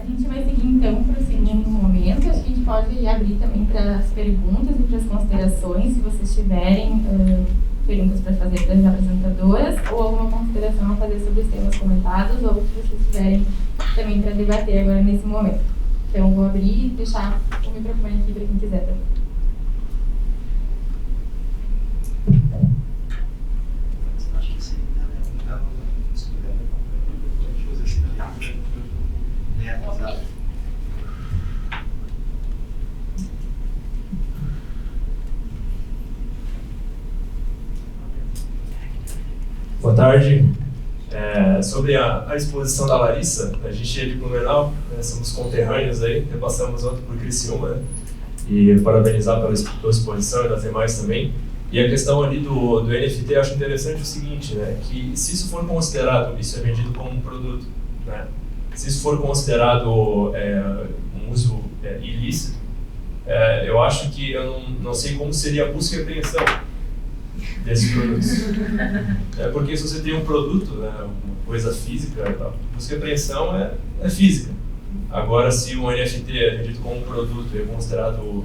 gente vai seguir então para o segundo momento. Acho que a gente pode abrir também para as perguntas e para as considerações, se vocês tiverem perguntas para fazer para as apresentadoras ou alguma consideração a fazer sobre os temas comentados, ou se vocês tiverem também para debater agora nesse momento. Então, vou abrir e deixar o microfone aqui para quem quiser. Boa tarde. Sobre a exposição da Larissa, a gente é de Blumenau, somos conterrâneos aí, repassamos ontem por Criciúma, né? E parabenizar pela exposição e das demais também. E a questão ali do NFT, eu acho interessante o seguinte, né? Que se isso for considerado, isso é vendido como um produto, né? Se isso for considerado um uso ilícito, eu acho que eu não sei como seria a busca e apreensão desses produtos. Porque se você tem um produto, né, uma coisa física, a busca e apreensão é física. Agora, se um NFT é vendido como um produto e é considerado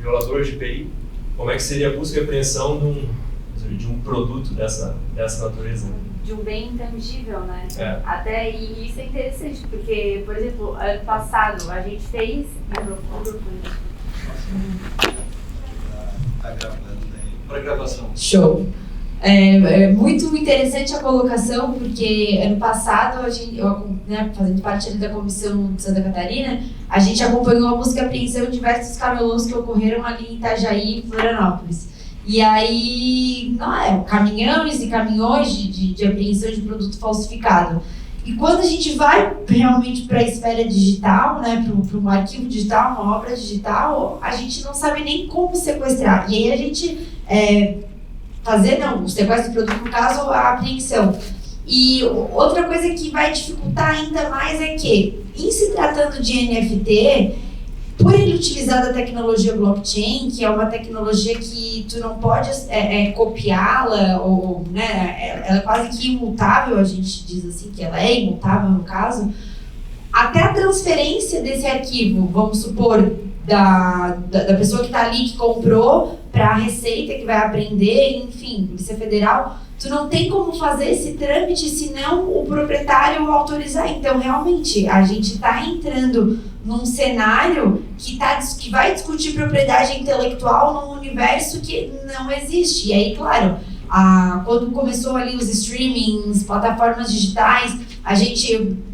violador de IPI, como é que seria a busca e apreensão de um produto dessa natureza? De um bem intangível, né? Até e isso é interessante, porque, por exemplo, ano passado a gente fez... Tá gravando aí. Para gravação. Show! É muito interessante a colocação, porque ano passado, fazendo parte ali da comissão de Santa Catarina, a gente acompanhou a busca e apreensão de diversos camelôs que ocorreram ali em Itajaí e Florianópolis. E aí, caminhões e caminhões de apreensão de produto falsificado. E quando a gente vai realmente para a esfera digital, né, para um arquivo digital, uma obra digital, a gente não sabe nem como sequestrar. E aí a gente o sequestro do produto, no caso, a apreensão. E outra coisa que vai dificultar ainda mais é que, em se tratando de NFT, por ele utilizar a tecnologia blockchain, que é uma tecnologia que tu não pode copiá-la, ou, né, ela é quase que imutável, a gente diz assim, que ela é imutável no caso, até a transferência desse arquivo, vamos supor, da pessoa que está ali, que comprou, para a Receita, que vai aprender, enfim, Polícia Federal, tu não tem como fazer esse trâmite se não o proprietário autorizar. Então, realmente, a gente está entrando num cenário que vai discutir propriedade intelectual num universo que não existe. E aí, claro, quando começou ali os streamings, plataformas digitais,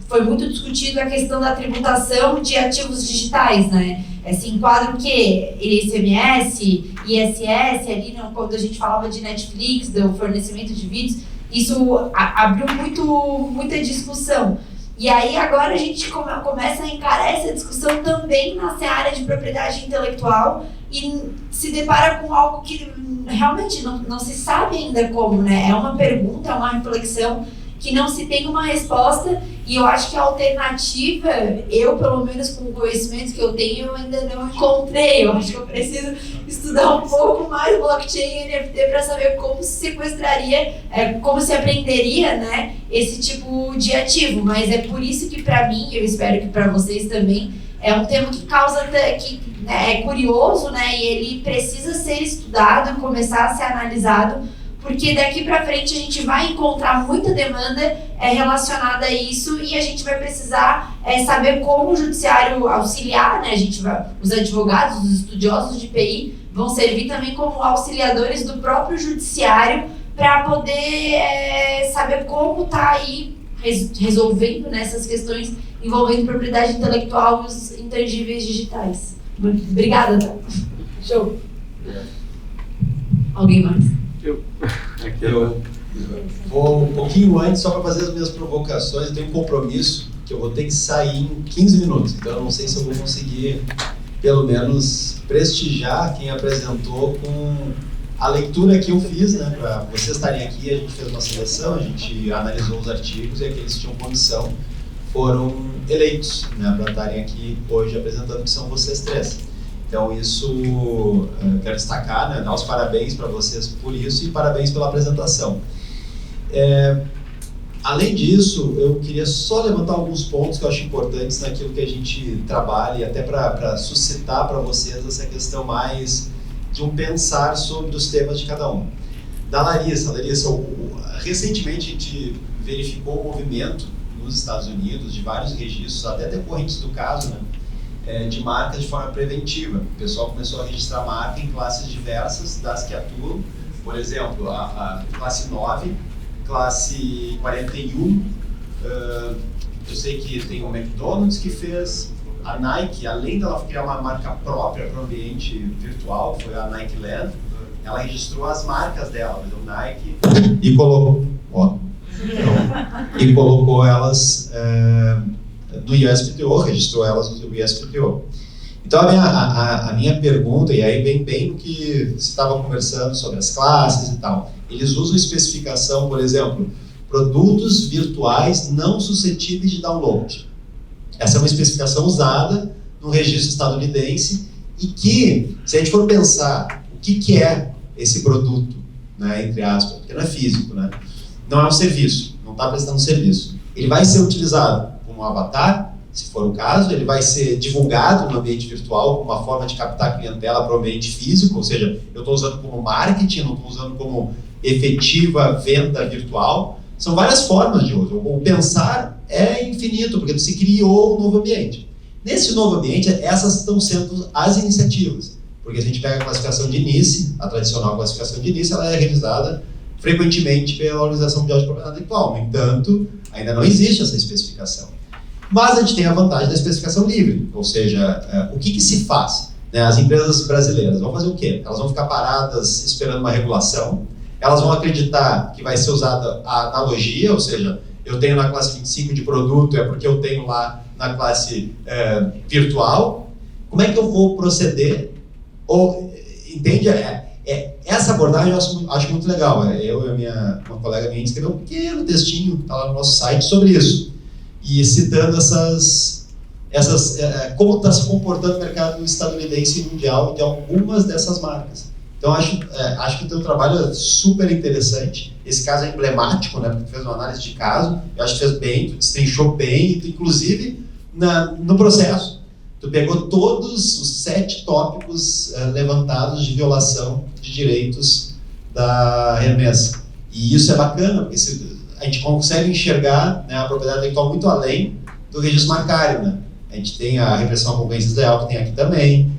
foi muito discutido a questão da tributação de ativos digitais, né? Se enquadra o quê? ICMS, ISS, ali quando a gente falava de Netflix, do fornecimento de vídeos, isso abriu muita discussão. E aí agora a gente começa a encarar essa discussão também na seara de propriedade intelectual e se depara com algo que realmente não se sabe ainda como, né? É uma pergunta, é uma reflexão que não se tem uma resposta, e eu acho que a alternativa, eu pelo menos com o conhecimento que eu tenho, eu ainda não encontrei. Eu acho que eu preciso estudar um pouco mais blockchain e NFT para saber como se sequestraria, como se aprenderia, né, esse tipo de ativo. Mas é por isso que para mim, eu espero que para vocês também, é um tema que é curioso, né, e ele precisa ser estudado, começar a ser analisado, porque daqui para frente a gente vai encontrar muita demanda relacionada a isso, e a gente vai precisar saber como o judiciário auxiliar, né? Os advogados, os estudiosos de IPI vão servir também como auxiliadores do próprio judiciário para poder saber como está aí resolvendo, né, essas questões envolvendo propriedade intelectual e os intangíveis digitais. Obrigada, tá? Show. Alguém mais? Eu vou um pouquinho antes, só para fazer as minhas provocações. Eu tenho um compromisso que eu vou ter que sair em 15 minutos, então eu não sei se eu vou conseguir, pelo menos, prestigiar quem apresentou com a leitura que eu fiz, né, para vocês estarem aqui. A gente fez uma seleção, a gente analisou os artigos e aqueles que tinham condição foram eleitos, né, para estarem aqui hoje apresentando, que são vocês três. Então isso, quero destacar, né, dar os parabéns para vocês por isso e parabéns pela apresentação. Além disso, eu queria só levantar alguns pontos que eu acho importantes naquilo que a gente trabalha e até para suscitar para vocês essa questão mais de um pensar sobre os temas de cada um. Da Larissa, recentemente a gente verificou o movimento nos Estados Unidos de vários registros, até decorrentes do caso, né, de marcas de forma preventiva. O pessoal começou a registrar marca em classes diversas das que atuam. Por exemplo, a classe 9, classe 41, eu sei que tem o McDonald's que fez, a Nike, além dela criar uma marca própria para o ambiente virtual, foi a Nike Land, ela registrou as marcas dela, o Nike, e colocou elas no USPTO, registrou elas no USPTO. Então a minha pergunta, e aí vem bem no que você estava conversando sobre as classes e tal, eles usam especificação, por exemplo, produtos virtuais não suscetíveis de download. Essa é uma especificação usada no registro estadunidense e que, se a gente for pensar o que é esse produto, né, entre aspas, porque não é físico, né, não é um serviço, não está prestando serviço. Ele vai ser utilizado como um avatar, se for o caso, ele vai ser divulgado no ambiente virtual como uma forma de captar clientela para o ambiente físico, ou seja, eu estou usando como marketing, não estou usando como efetiva venda virtual. São várias formas de uso. O pensar é infinito, porque se criou um novo ambiente. Nesse novo ambiente, essas estão sendo as iniciativas, porque a gente pega a classificação de NICE, a tradicional classificação de NICE, ela é revisada frequentemente pela Organização Mundial de Propriedade Intelectual. No entanto, ainda não existe essa especificação. Mas a gente tem a vantagem da especificação livre, ou seja, o que se faz? As empresas brasileiras vão fazer o quê? Elas vão ficar paradas esperando uma regulação, elas vão acreditar que vai ser usada a analogia, ou seja, eu tenho na classe 25 de produto, é porque eu tenho lá na classe virtual. Como é que eu vou proceder? Entende? Essa abordagem eu acho muito legal. Eu e uma colega minha escreveu um pequeno textinho, está lá no nosso site, sobre isso. E citando como está se comportando o mercado estadunidense e mundial de algumas dessas marcas. Então, acho que o teu trabalho é super interessante. Esse caso é emblemático, né? Porque tu fez uma análise de caso, eu acho que fez bem, tu destrinchou bem, e tu, inclusive, no processo, tu pegou todos os 7 tópicos levantados de violação de direitos da Hermes. E isso é bacana, porque a gente consegue enxergar, né, a propriedade intelectual muito além do registro marcário, né? A gente tem a repressão à concorrência desleal, que tem aqui também.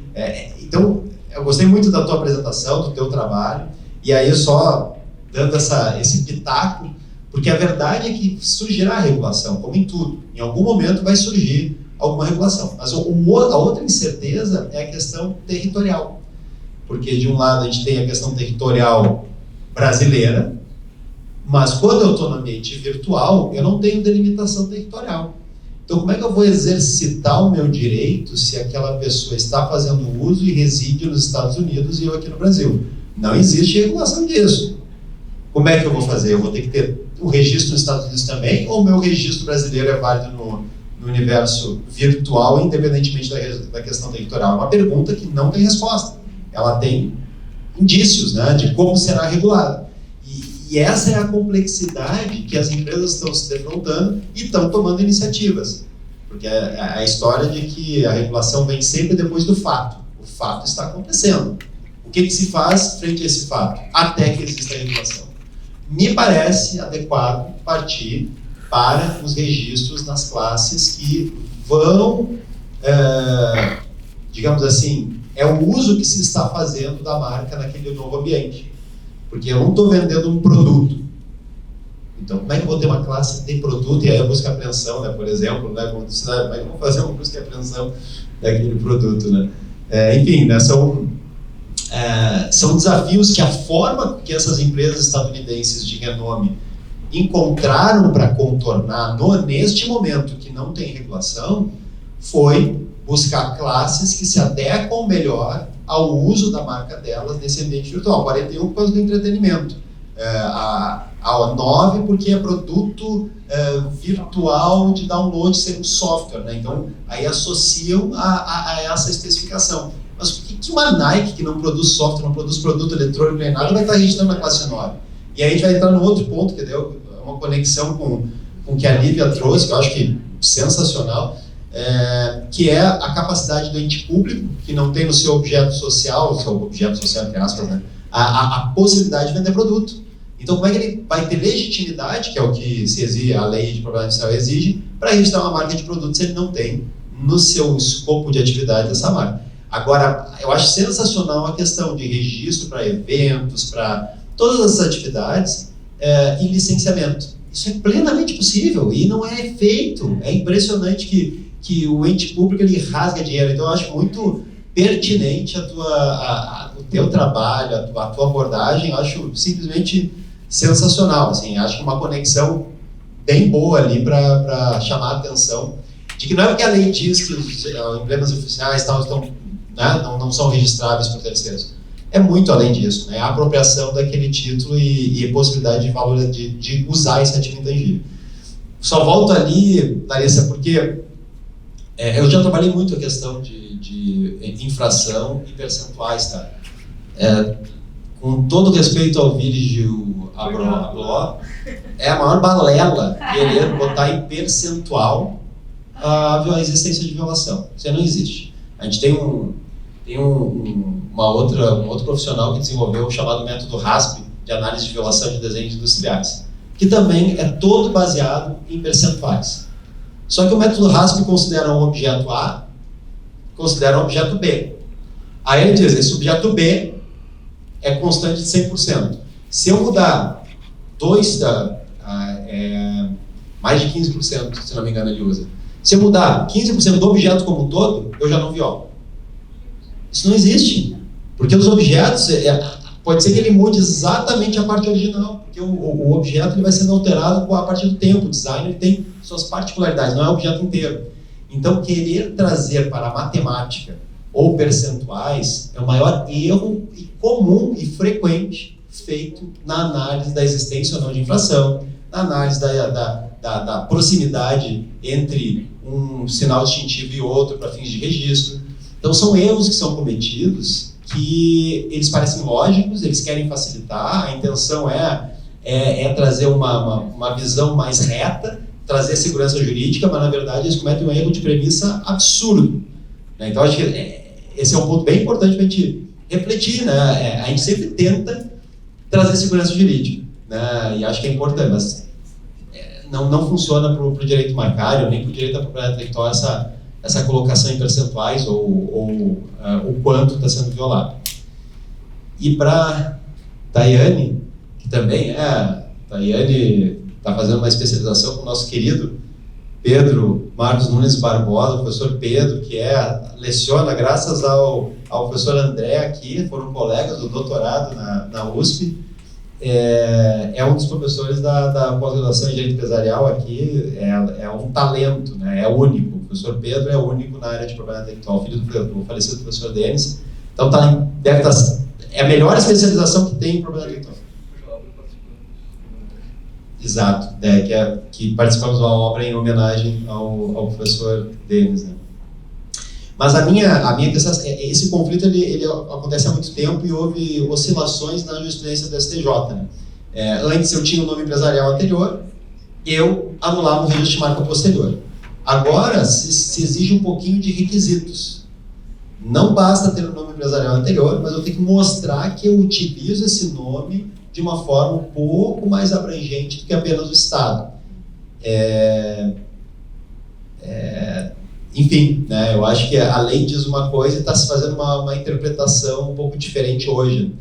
Então, eu gostei muito da tua apresentação, do teu trabalho, e aí só dando esse pitaco, porque a verdade é que surgirá a regulação, como em tudo. Em algum momento vai surgir alguma regulação. Mas a outra incerteza é a questão territorial. Porque, de um lado, a gente tem a questão territorial brasileira, mas quando eu estou no ambiente virtual, eu não tenho delimitação territorial. Então, como é que eu vou exercitar o meu direito se aquela pessoa está fazendo uso e reside nos Estados Unidos e eu aqui no Brasil? Não existe regulação disso. Como é que eu vou fazer? Eu vou ter que ter o registro nos Estados Unidos também, ou o meu registro brasileiro é válido no universo virtual, independentemente da questão territorial? É uma pergunta que não tem resposta. Ela tem indícios, né, de como será regulada. E essa é a complexidade que as empresas estão se defrontando e estão tomando iniciativas. Porque é a história de que a regulação vem sempre depois do fato. O fato está acontecendo. O que se faz frente a esse fato? Até que exista a regulação. Me parece adequado partir para os registros nas classes que vão, digamos assim, é o uso que se está fazendo da marca naquele novo ambiente. Porque eu não estou vendendo um produto. Então, como é que eu vou ter uma classe de produto e aí a busca e apreensão, né, por exemplo, né, como é que eu vou fazer uma busca e apreensão daquele produto, né? Enfim, né, são desafios que a forma que essas empresas estadunidenses de renome encontraram para contornar neste momento que não tem regulação foi buscar classes que se adequam melhor ao uso da marca delas nesse ambiente virtual. 41 por causa do entretenimento, a 9 porque é produto virtual de download sem um software, né? Então aí associam a essa especificação. Mas por que uma Nike que não produz software, não produz produto eletrônico nem nada vai estar registrando na classe 9? E aí a gente vai entrar no outro ponto, que é uma conexão com o que a Lívia trouxe, que eu acho que sensacional, que é a capacidade do ente público, que não tem no seu objeto social entre aspas, né, a possibilidade de vender produto. Então, como é que ele vai ter legitimidade, que é o que se exige, a lei de propriedade industrial exige, para registrar uma marca de produto se ele não tem no seu escopo de atividade essa marca? Agora, eu acho sensacional a questão de registro para eventos, para todas essas atividades e licenciamento. Isso é plenamente possível e não é feito. É impressionante que o ente público ele rasga dinheiro. Então, eu acho muito pertinente o teu trabalho, a tua abordagem. Eu acho simplesmente sensacional. Assim, acho que uma conexão bem boa ali para chamar a atenção de que não é porque a lei diz que os emblemas oficiais não são registráveis por terceiros. É muito além disso, né? A apropriação daquele título e a possibilidade de usar esse ativo intangível. Só volto ali, Larissa, porque eu já trabalhei muito a questão de infração e percentuais, tá? Com todo respeito ao Virgil Abloh, é a maior balela querer botar em percentual a existência de violação. Isso não existe. A gente tem um outro profissional que desenvolveu o chamado método RASP, de análise de violação de desenhos industriais, que também é todo baseado em percentuais. Só que o método RASP considera um objeto A, considera um objeto B. Aí ele diz, esse objeto B é constante de 100%. Se eu mudar mais de 15%, se não me engano ele usa. Se eu mudar 15% do objeto como um todo, eu já não violo. Isso não existe, porque os objetos, pode ser que ele mude exatamente a parte original, porque o objeto ele vai sendo alterado a partir do tempo. O design ele tem suas particularidades, não é o objeto inteiro. Então, querer trazer para a matemática ou percentuais é o maior erro comum e frequente feito na análise da existência ou não de infração, na análise da proximidade entre um sinal distintivo e outro para fins de registro. Então, são erros que são cometidos que eles parecem lógicos, eles querem facilitar, a intenção é trazer uma visão mais reta, trazer segurança jurídica, mas, na verdade, eles cometem um erro de premissa absurdo. Né? Então, acho que esse é um ponto bem importante para a gente refletir. Né? A gente sempre tenta trazer segurança jurídica, né? E acho que é importante, mas não funciona para o direito marcário, nem para o direito da propriedade intelectual essa colocação em percentuais ou o quanto está sendo violado. E para Tayane, que também Tayane está fazendo uma especialização com o nosso querido Pedro Marcos Nunes Barbosa, o professor Pedro, que leciona graças ao professor André aqui, foram colegas do doutorado na USP, é um dos professores da pós-graduação em Direito Empresarial aqui, é um talento, né? É único. O professor Pedro é único na área de propriedade intelectual, filho do falecido professor Denis. Então é a melhor especialização que tem em propriedade intelectual. Exato, que participamos de uma obra em homenagem ao professor Denis, né? Mas a minha questão, esse conflito ele acontece há muito tempo e houve oscilações na jurisprudência do STJ. Né? Antes eu tinha o nome empresarial anterior, eu anulava o registro de marca posterior. Agora se exige um pouquinho de requisitos. Não basta ter o nome empresarial anterior, mas eu tenho que mostrar que eu utilizo esse nome de uma forma um pouco mais abrangente do que apenas o Estado. Enfim, né, eu acho que a lei diz uma coisa e está se fazendo uma interpretação um pouco diferente hoje.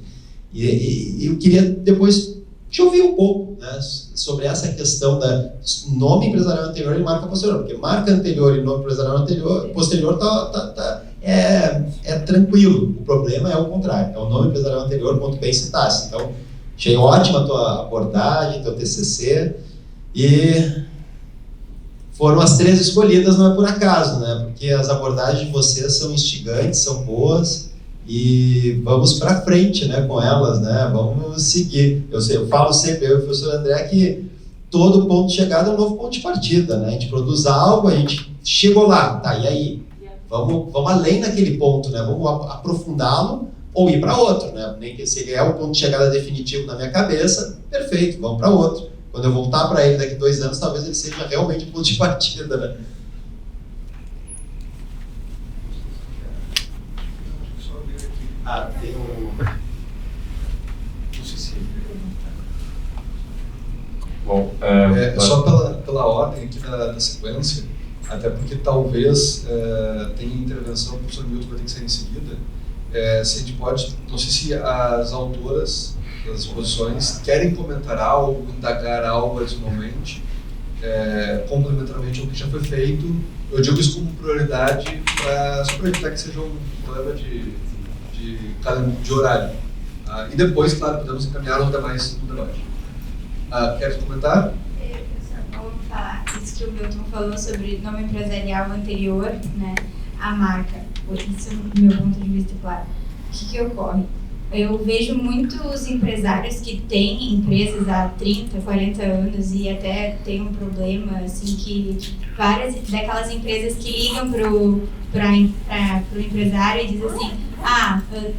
E eu queria depois te ouvir um pouco, né, sobre essa questão da nome empresarial anterior e marca posterior, porque marca anterior e nome empresarial posterior é tranquilo. O problema é o contrário, é o nome empresarial anterior, ponto bem citasse. Então, achei ótima a tua abordagem, teu TCC, e foram as 3 escolhidas, não é por acaso, né? Porque as abordagens de vocês são instigantes, são boas, e vamos para frente, né, com elas, né? Vamos seguir. Eu falo sempre, eu e o professor André, que todo ponto de chegada é um novo ponto de partida, né? A gente produz algo, a gente chegou lá, tá, e aí? Vamos além daquele ponto, né? Vamos aprofundá-lo ou ir para outro, né? Nem que se ele é o ponto de chegada definitivo na minha cabeça, perfeito, vamos para outro. quando eu voltar para ele daqui 2 anos, talvez ele seja realmente um ponto de partida, né? Tem um... Não sei se... Bom, só pela ordem aqui da sequência, até porque talvez tenha intervenção, o professor Milton vai ter que sair em seguida, se a gente pode, não sei se as autoras das exposições querem comentar algo, indagar algo adicionalmente, complementarmente ao que já foi feito. Eu digo isso como prioridade, só para evitar que seja um problema de horário. E depois, claro, podemos encaminhar os demais no debate. Quer comentar? Vamos falar isso que o Milton falou sobre nome empresarial anterior, né, à marca. Isso é do meu ponto de vista, claro. O que ocorre? Eu vejo muitos empresários que têm empresas há 30, 40 anos e até tem um problema, assim, que várias daquelas empresas que ligam pro empresário e dizem assim,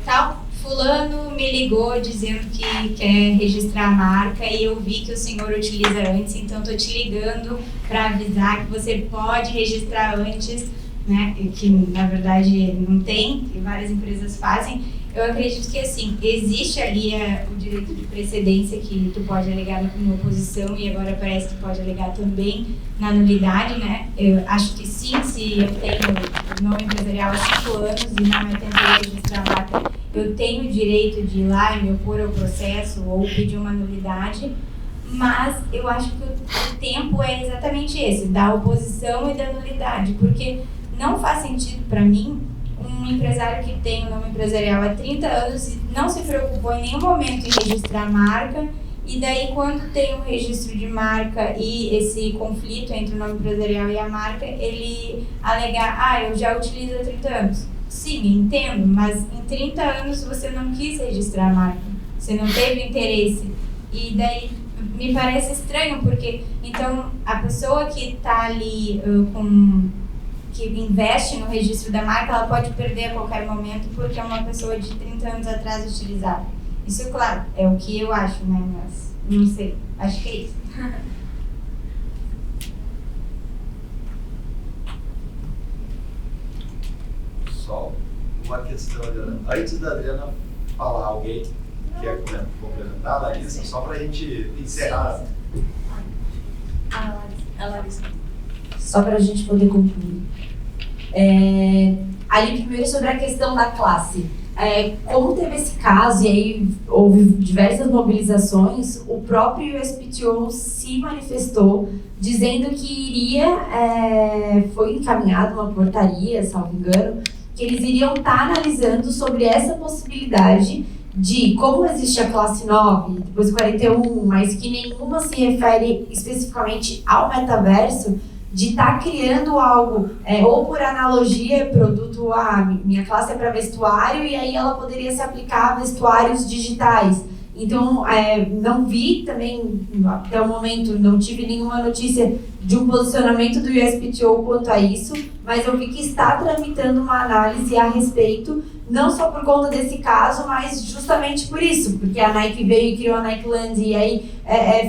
tal fulano me ligou dizendo que quer registrar a marca e eu vi que o senhor utiliza antes, então estou te ligando para avisar que você pode registrar antes, né, que na verdade não tem, e várias empresas fazem. Eu acredito que, assim, existe ali o direito de precedência que tu pode alegar na oposição e agora parece que pode alegar também na nulidade, né? Eu acho que sim, se eu tenho nome empresarial há 5 anos e não tentei registrar a marca, eu tenho o direito de ir lá e me opor ao processo ou pedir uma nulidade, mas eu acho que o tempo é exatamente esse, da oposição e da nulidade, porque não faz sentido para mim um empresário que tem o nome empresarial há 30 anos e não se preocupou em nenhum momento em registrar a marca, e daí quando tem um registro de marca e esse conflito entre o nome empresarial e a marca, ele alegar, eu já utilizo há 30 anos. Sim, entendo, mas em 30 anos você não quis registrar a marca, você não teve interesse, e daí me parece estranho, porque então a pessoa que está ali que investe no registro da marca, ela pode perder a qualquer momento porque uma pessoa de 30 anos atrás utilizava. Isso, claro, é o que eu acho, né? Mas não sei, acho que é isso. Só uma questão, Adriana. Antes da Adriana falar, alguém quer complementar, Larissa, só para a gente encerrar. A Larissa. Só para a gente poder concluir. Ali primeiro sobre a questão da classe. Como teve esse caso e aí houve diversas mobilizações, o próprio USPTO se manifestou dizendo que foi encaminhada uma portaria, salvo engano, que eles iriam estar analisando sobre essa possibilidade de, como existe a classe 9, depois 41, mas que nenhuma se refere especificamente ao metaverso, de estar criando algo, ou por analogia, produto minha classe é para vestuário, e aí ela poderia se aplicar a vestuários digitais. Então, não vi também, até o momento, não tive nenhuma notícia de um posicionamento do USPTO quanto a isso, mas eu vi que está tramitando uma análise a respeito, não só por conta desse caso, mas justamente por isso, porque a Nike veio e criou a Nike Land e aí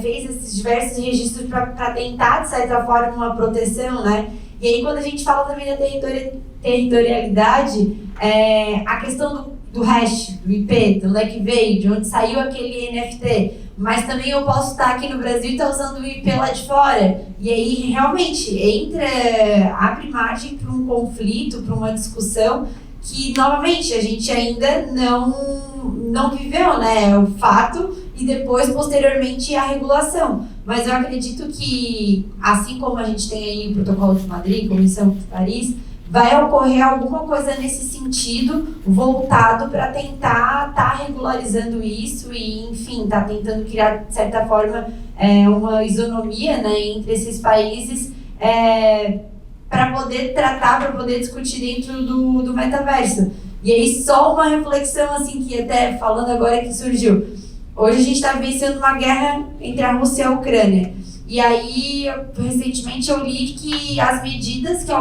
fez esses diversos registros para tentar, de certa forma, uma proteção, né? E aí, quando a gente fala também da territorialidade, a questão do hash, do IP, de onde é que veio, de onde saiu aquele NFT, mas também eu posso estar aqui no Brasil e estar usando o IP lá de fora. E aí, realmente, abre margem para um conflito, para uma discussão que, novamente, a gente ainda não viveu, né? O fato e depois, posteriormente, a regulação. Mas eu acredito que, assim como a gente tem aí o Protocolo de Madrid, Comissão de Paris, vai ocorrer alguma coisa nesse sentido, voltado para tentar estar regularizando isso e, enfim, estar tentando criar, de certa forma, uma isonomia, né, entre esses países, para poder tratar, para poder discutir dentro do metaverso. E aí, só uma reflexão, assim, que até falando agora que surgiu. Hoje a gente está vivenciando uma guerra entre a Rússia e a Ucrânia. E aí, recentemente eu li que as medidas que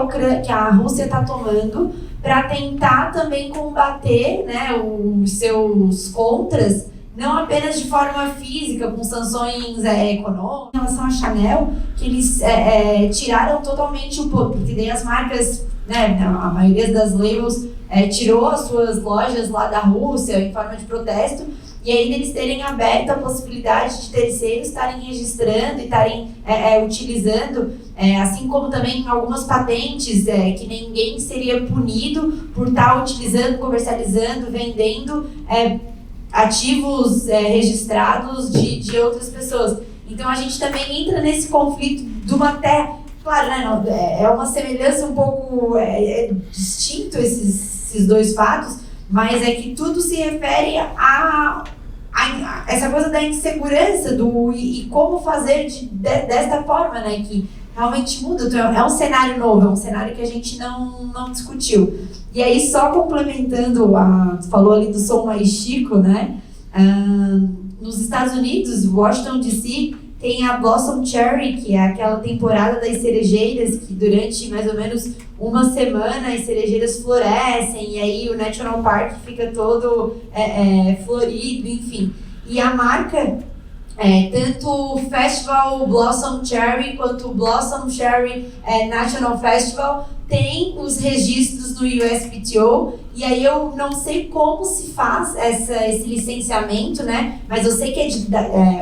a Rússia está tomando para tentar também combater, né, os seus contras não apenas de forma física, com sanções econômicas. Em relação à Chanel, que eles tiraram totalmente o poder, porque daí as marcas, né, a maioria das labels tirou as suas lojas lá da Rússia em forma de protesto, e aí eles terem aberto a possibilidade de terceiros estarem registrando e estarem utilizando, assim como também algumas patentes que ninguém seria punido por estar utilizando, comercializando, vendendo ativos registrados de outras pessoas. Então a gente também entra nesse conflito de uma terra, claro, né, é uma semelhança um pouco distinto esses dois fatos, mas é que tudo se refere a essa coisa da insegurança e como fazer desta forma, né, que realmente muda. Então, é um cenário novo, é um cenário que a gente não discutiu. E aí, só complementando, falou ali do som mais chico, né, nos Estados Unidos, Washington DC, tem a Blossom Cherry, que é aquela temporada das cerejeiras, que durante mais ou menos uma semana as cerejeiras florescem, e aí o National Park fica todo florido, enfim. E a marca, tanto o Festival Blossom Cherry quanto o Blossom Cherry National Festival, tem os registros no USPTO, e aí eu não sei como se faz esse licenciamento, né? Mas eu sei que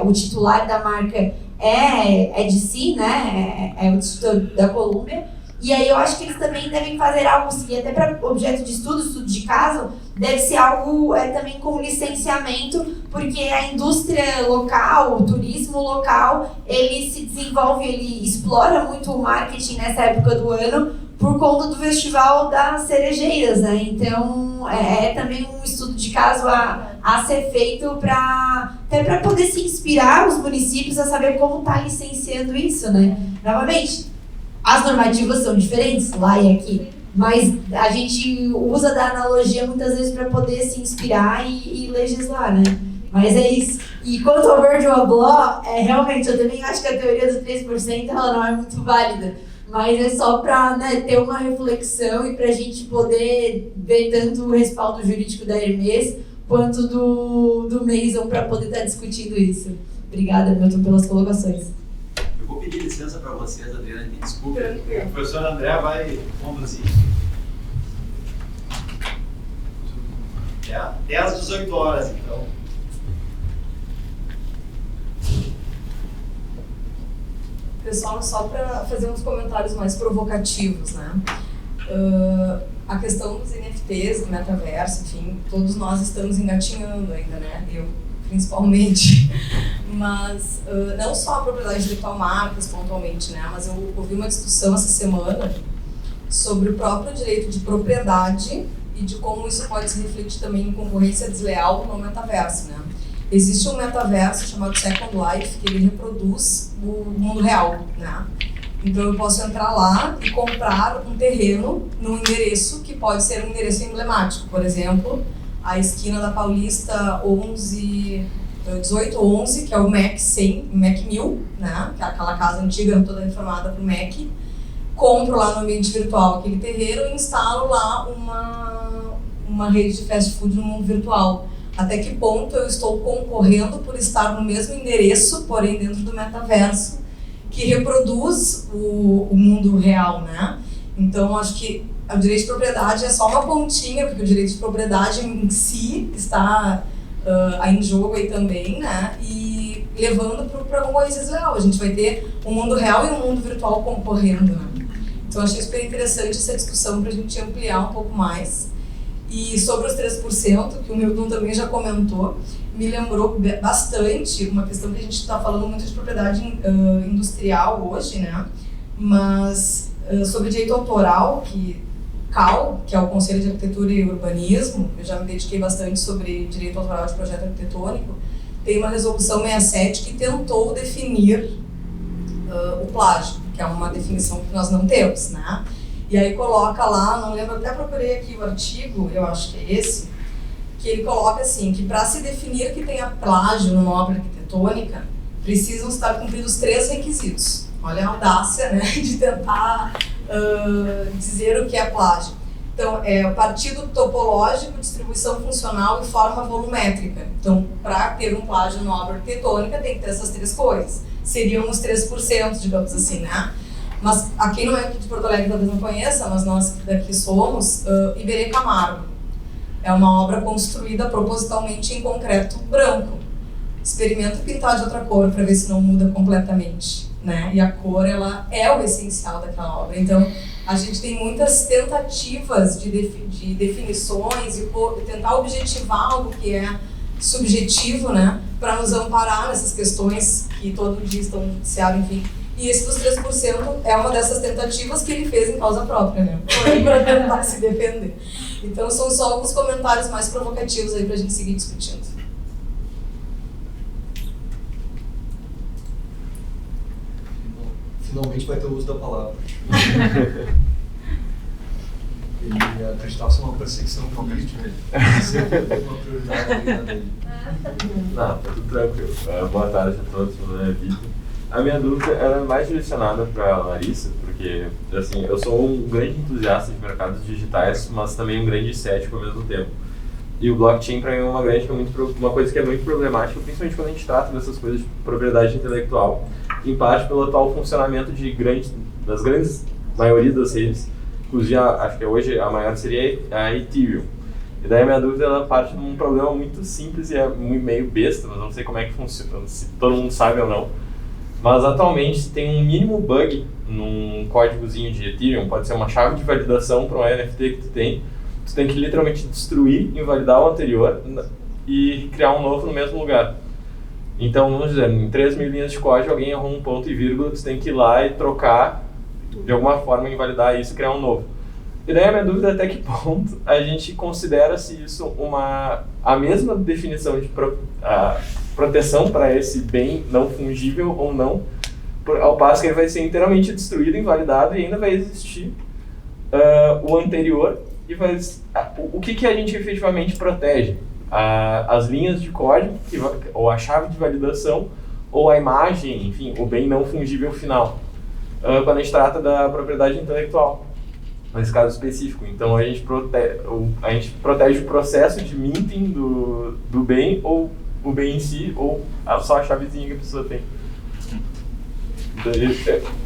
o titular da marca é DC, né? É o titular da Columbia. E aí eu acho que eles também devem fazer algo assim, até para objeto de estudo de caso, deve ser algo também com licenciamento, porque a indústria local, o turismo local, ele se desenvolve, ele explora muito o marketing nessa época do ano, por conta do Festival das Cerejeiras, né? Então, também um estudo de caso a ser feito até para poder se inspirar os municípios a saber como está licenciando isso, né? Novamente, as normativas são diferentes lá e aqui, mas a gente usa da analogia muitas vezes para poder se inspirar e legislar, né? Mas é isso. E quanto ao Virgil Abloh, realmente, eu também acho que a teoria do 3% ela não é muito válida. Mas é só para, né, ter uma reflexão e para a gente poder ver tanto o respaldo jurídico da Hermès quanto do Mason para poder estar discutindo isso. Obrigada, Milton, pelas colocações. Eu vou pedir licença para vocês, Adriana, me desculpe. O professor André vai conduzir. Até às 18 horas, então. Pessoal, só para fazer uns comentários mais provocativos, né? A questão dos NFTs, do metaverso, enfim, todos nós estamos engatinhando ainda, né? Eu, principalmente. Mas não só a propriedade intelectual marcas, pontualmente, né? Mas eu ouvi uma discussão essa semana sobre o próprio direito de propriedade e de como isso pode se refletir também em concorrência desleal no metaverso, né? Existe um metaverso chamado Second Life, que ele reproduz o mundo real, né? Então eu posso entrar lá e comprar um terreno num endereço que pode ser um endereço emblemático. Por exemplo, a esquina da Paulista 1811, que é o Mac 100, Mac 1000, né? Que é aquela casa antiga toda reformada para o Mac. Compro lá no ambiente virtual aquele terreno e instalo lá uma rede de fast food no mundo virtual. Até que ponto eu estou concorrendo por estar no mesmo endereço, porém dentro do metaverso, que reproduz o mundo real, né? Então, acho que o direito de propriedade é só uma pontinha, porque o direito de propriedade em si está em jogo aí também, né? E levando para a concorrência desleal. A gente vai ter um mundo real e um mundo virtual concorrendo, né? Então, achei super interessante essa discussão para a gente ampliar um pouco mais. E sobre os 3%, que o Milton também já comentou, me lembrou bastante uma questão que a gente está falando muito de propriedade industrial hoje, né? Mas sobre direito autoral, que CAL, que é o Conselho de Arquitetura e Urbanismo, eu já me dediquei bastante sobre direito autoral de projeto arquitetônico, tem uma resolução 67 que tentou definir o plágio, que é uma definição que nós não temos, né? E aí coloca lá, não lembro, até procurei aqui o artigo, eu acho que é esse, que ele coloca assim, que para se definir que tenha plágio numa obra arquitetônica, precisam estar cumpridos 3 requisitos. Olha a audácia, né, de tentar dizer o que é plágio. Então, partido topológico, distribuição funcional e forma volumétrica. Então, para ter um plágio na obra arquitetônica, tem que ter essas 3 coisas. Seriam os 3%, digamos assim, né? Mas, a quem não é aqui de Porto Alegre talvez não conheça, mas nós daqui somos, Iberê Camargo. É uma obra construída propositalmente em concreto branco. Experimenta pintar de outra cor para ver se não muda completamente, né? E a cor, ela é o essencial daquela obra. Então, a gente tem muitas tentativas de definições e tentar objetivar algo que é subjetivo, né? Para nos amparar nessas questões que todo dia estão no noticiário, enfim. E esse dos 3% é uma dessas tentativas que ele fez em causa própria, né? Para tentar se defender. Então, são só alguns comentários mais provocativos aí para a gente seguir discutindo. Finalmente vai ter o uso da palavra. Ele acreditava ser uma perseguição com a gente, né? Sempre teve uma prioridade na vida dele. Não, tá tudo tranquilo. Boa tarde a todos, meu nome é Vitor. A minha dúvida era mais direcionada para a Larissa, porque assim, eu sou um grande entusiasta de mercados digitais, mas também um grande cético ao mesmo tempo. E o blockchain para mim é uma coisa que é muito problemática, principalmente quando a gente trata dessas coisas de propriedade intelectual, em parte pelo atual funcionamento das grandes maioria das redes, inclusive acho que hoje a maior seria a Ethereum. E daí a minha dúvida ela parte de um problema muito simples e é meio besta, mas não sei como é que funciona, se todo mundo sabe ou não. Mas atualmente tem um mínimo bug num códigozinho de Ethereum, pode ser uma chave de validação para um NFT que tu tem que literalmente destruir, invalidar o anterior e criar um novo no mesmo lugar. Então, vamos dizer, em 3.000 linhas de código, alguém errou um ponto e vírgula, tu tem que ir lá e trocar, de alguma forma, invalidar isso e criar um novo. E daí a minha dúvida é até que ponto a gente considera se isso a mesma definição de proteção para esse bem não fungível ou não, ao passo que ele vai ser inteiramente destruído, invalidado e ainda vai existir o anterior. E o que a gente efetivamente protege? As linhas de código, ou a chave de validação, ou a imagem, enfim, o bem não fungível final, quando a gente trata da propriedade intelectual, nesse caso específico. Então a gente protege o processo de minting do bem, ou o bem em si, ou só a chavezinha que a pessoa tem.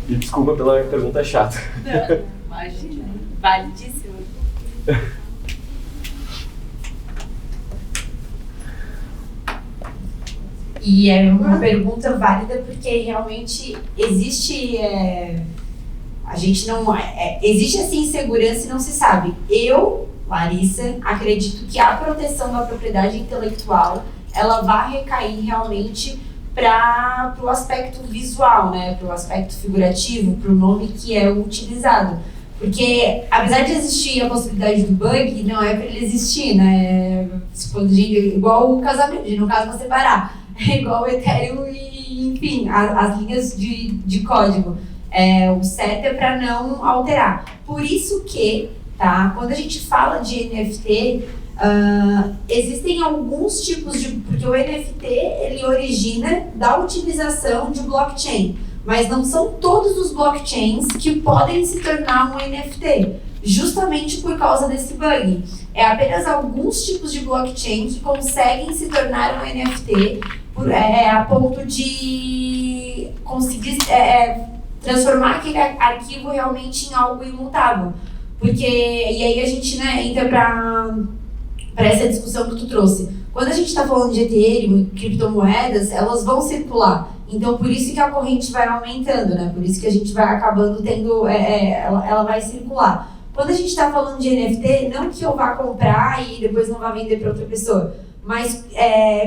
E desculpa pela pergunta chata. Não, imagina, validíssimo. E é uma pergunta válida porque realmente existe existe essa insegurança e não se sabe. Eu, Larissa, acredito que a proteção da propriedade intelectual ela vai recair realmente para o aspecto visual, né, para o aspecto figurativo, para o nome que é utilizado. Porque, apesar de existir a possibilidade do bug, não é para ele existir, né? Igual o casamento, no caso, para separar. É igual o Ethereum e, enfim, as linhas de código. O certo é para não alterar. Por isso que, quando a gente fala de NFT, existem alguns tipos porque o NFT, ele origina da utilização de blockchain. Mas não são todos os blockchains que podem se tornar um NFT, justamente por causa desse bug. É apenas alguns tipos de blockchain que conseguem se tornar um NFT a ponto de conseguir transformar aquele arquivo realmente em algo imutável. E aí a gente entra para essa discussão que tu trouxe. Quando a gente está falando de Ethereum e criptomoedas, elas vão circular. Então, por isso que a corrente vai aumentando, né? Por isso que a gente vai acabando tendo... ela vai circular. Quando a gente está falando de NFT, não que eu vá comprar e depois não vá vender para outra pessoa, mas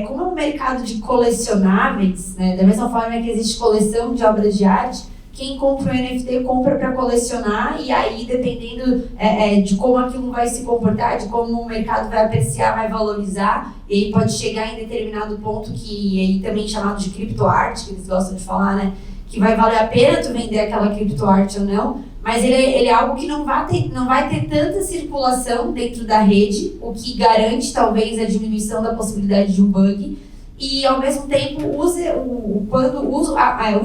como é um mercado de colecionáveis, né? Da mesma forma que existe coleção de obras de arte, quem compra o NFT compra para colecionar e aí, dependendo de como aquilo vai se comportar, de como o mercado vai apreciar, vai valorizar, e aí pode chegar em determinado ponto que aí também chamado de criptoarte, que eles gostam de falar, né? Que vai valer a pena tu vender aquela criptoarte ou não, mas ele é algo que não vai ter tanta circulação dentro da rede, o que garante talvez a diminuição da possibilidade de um bug. e ao mesmo tempo o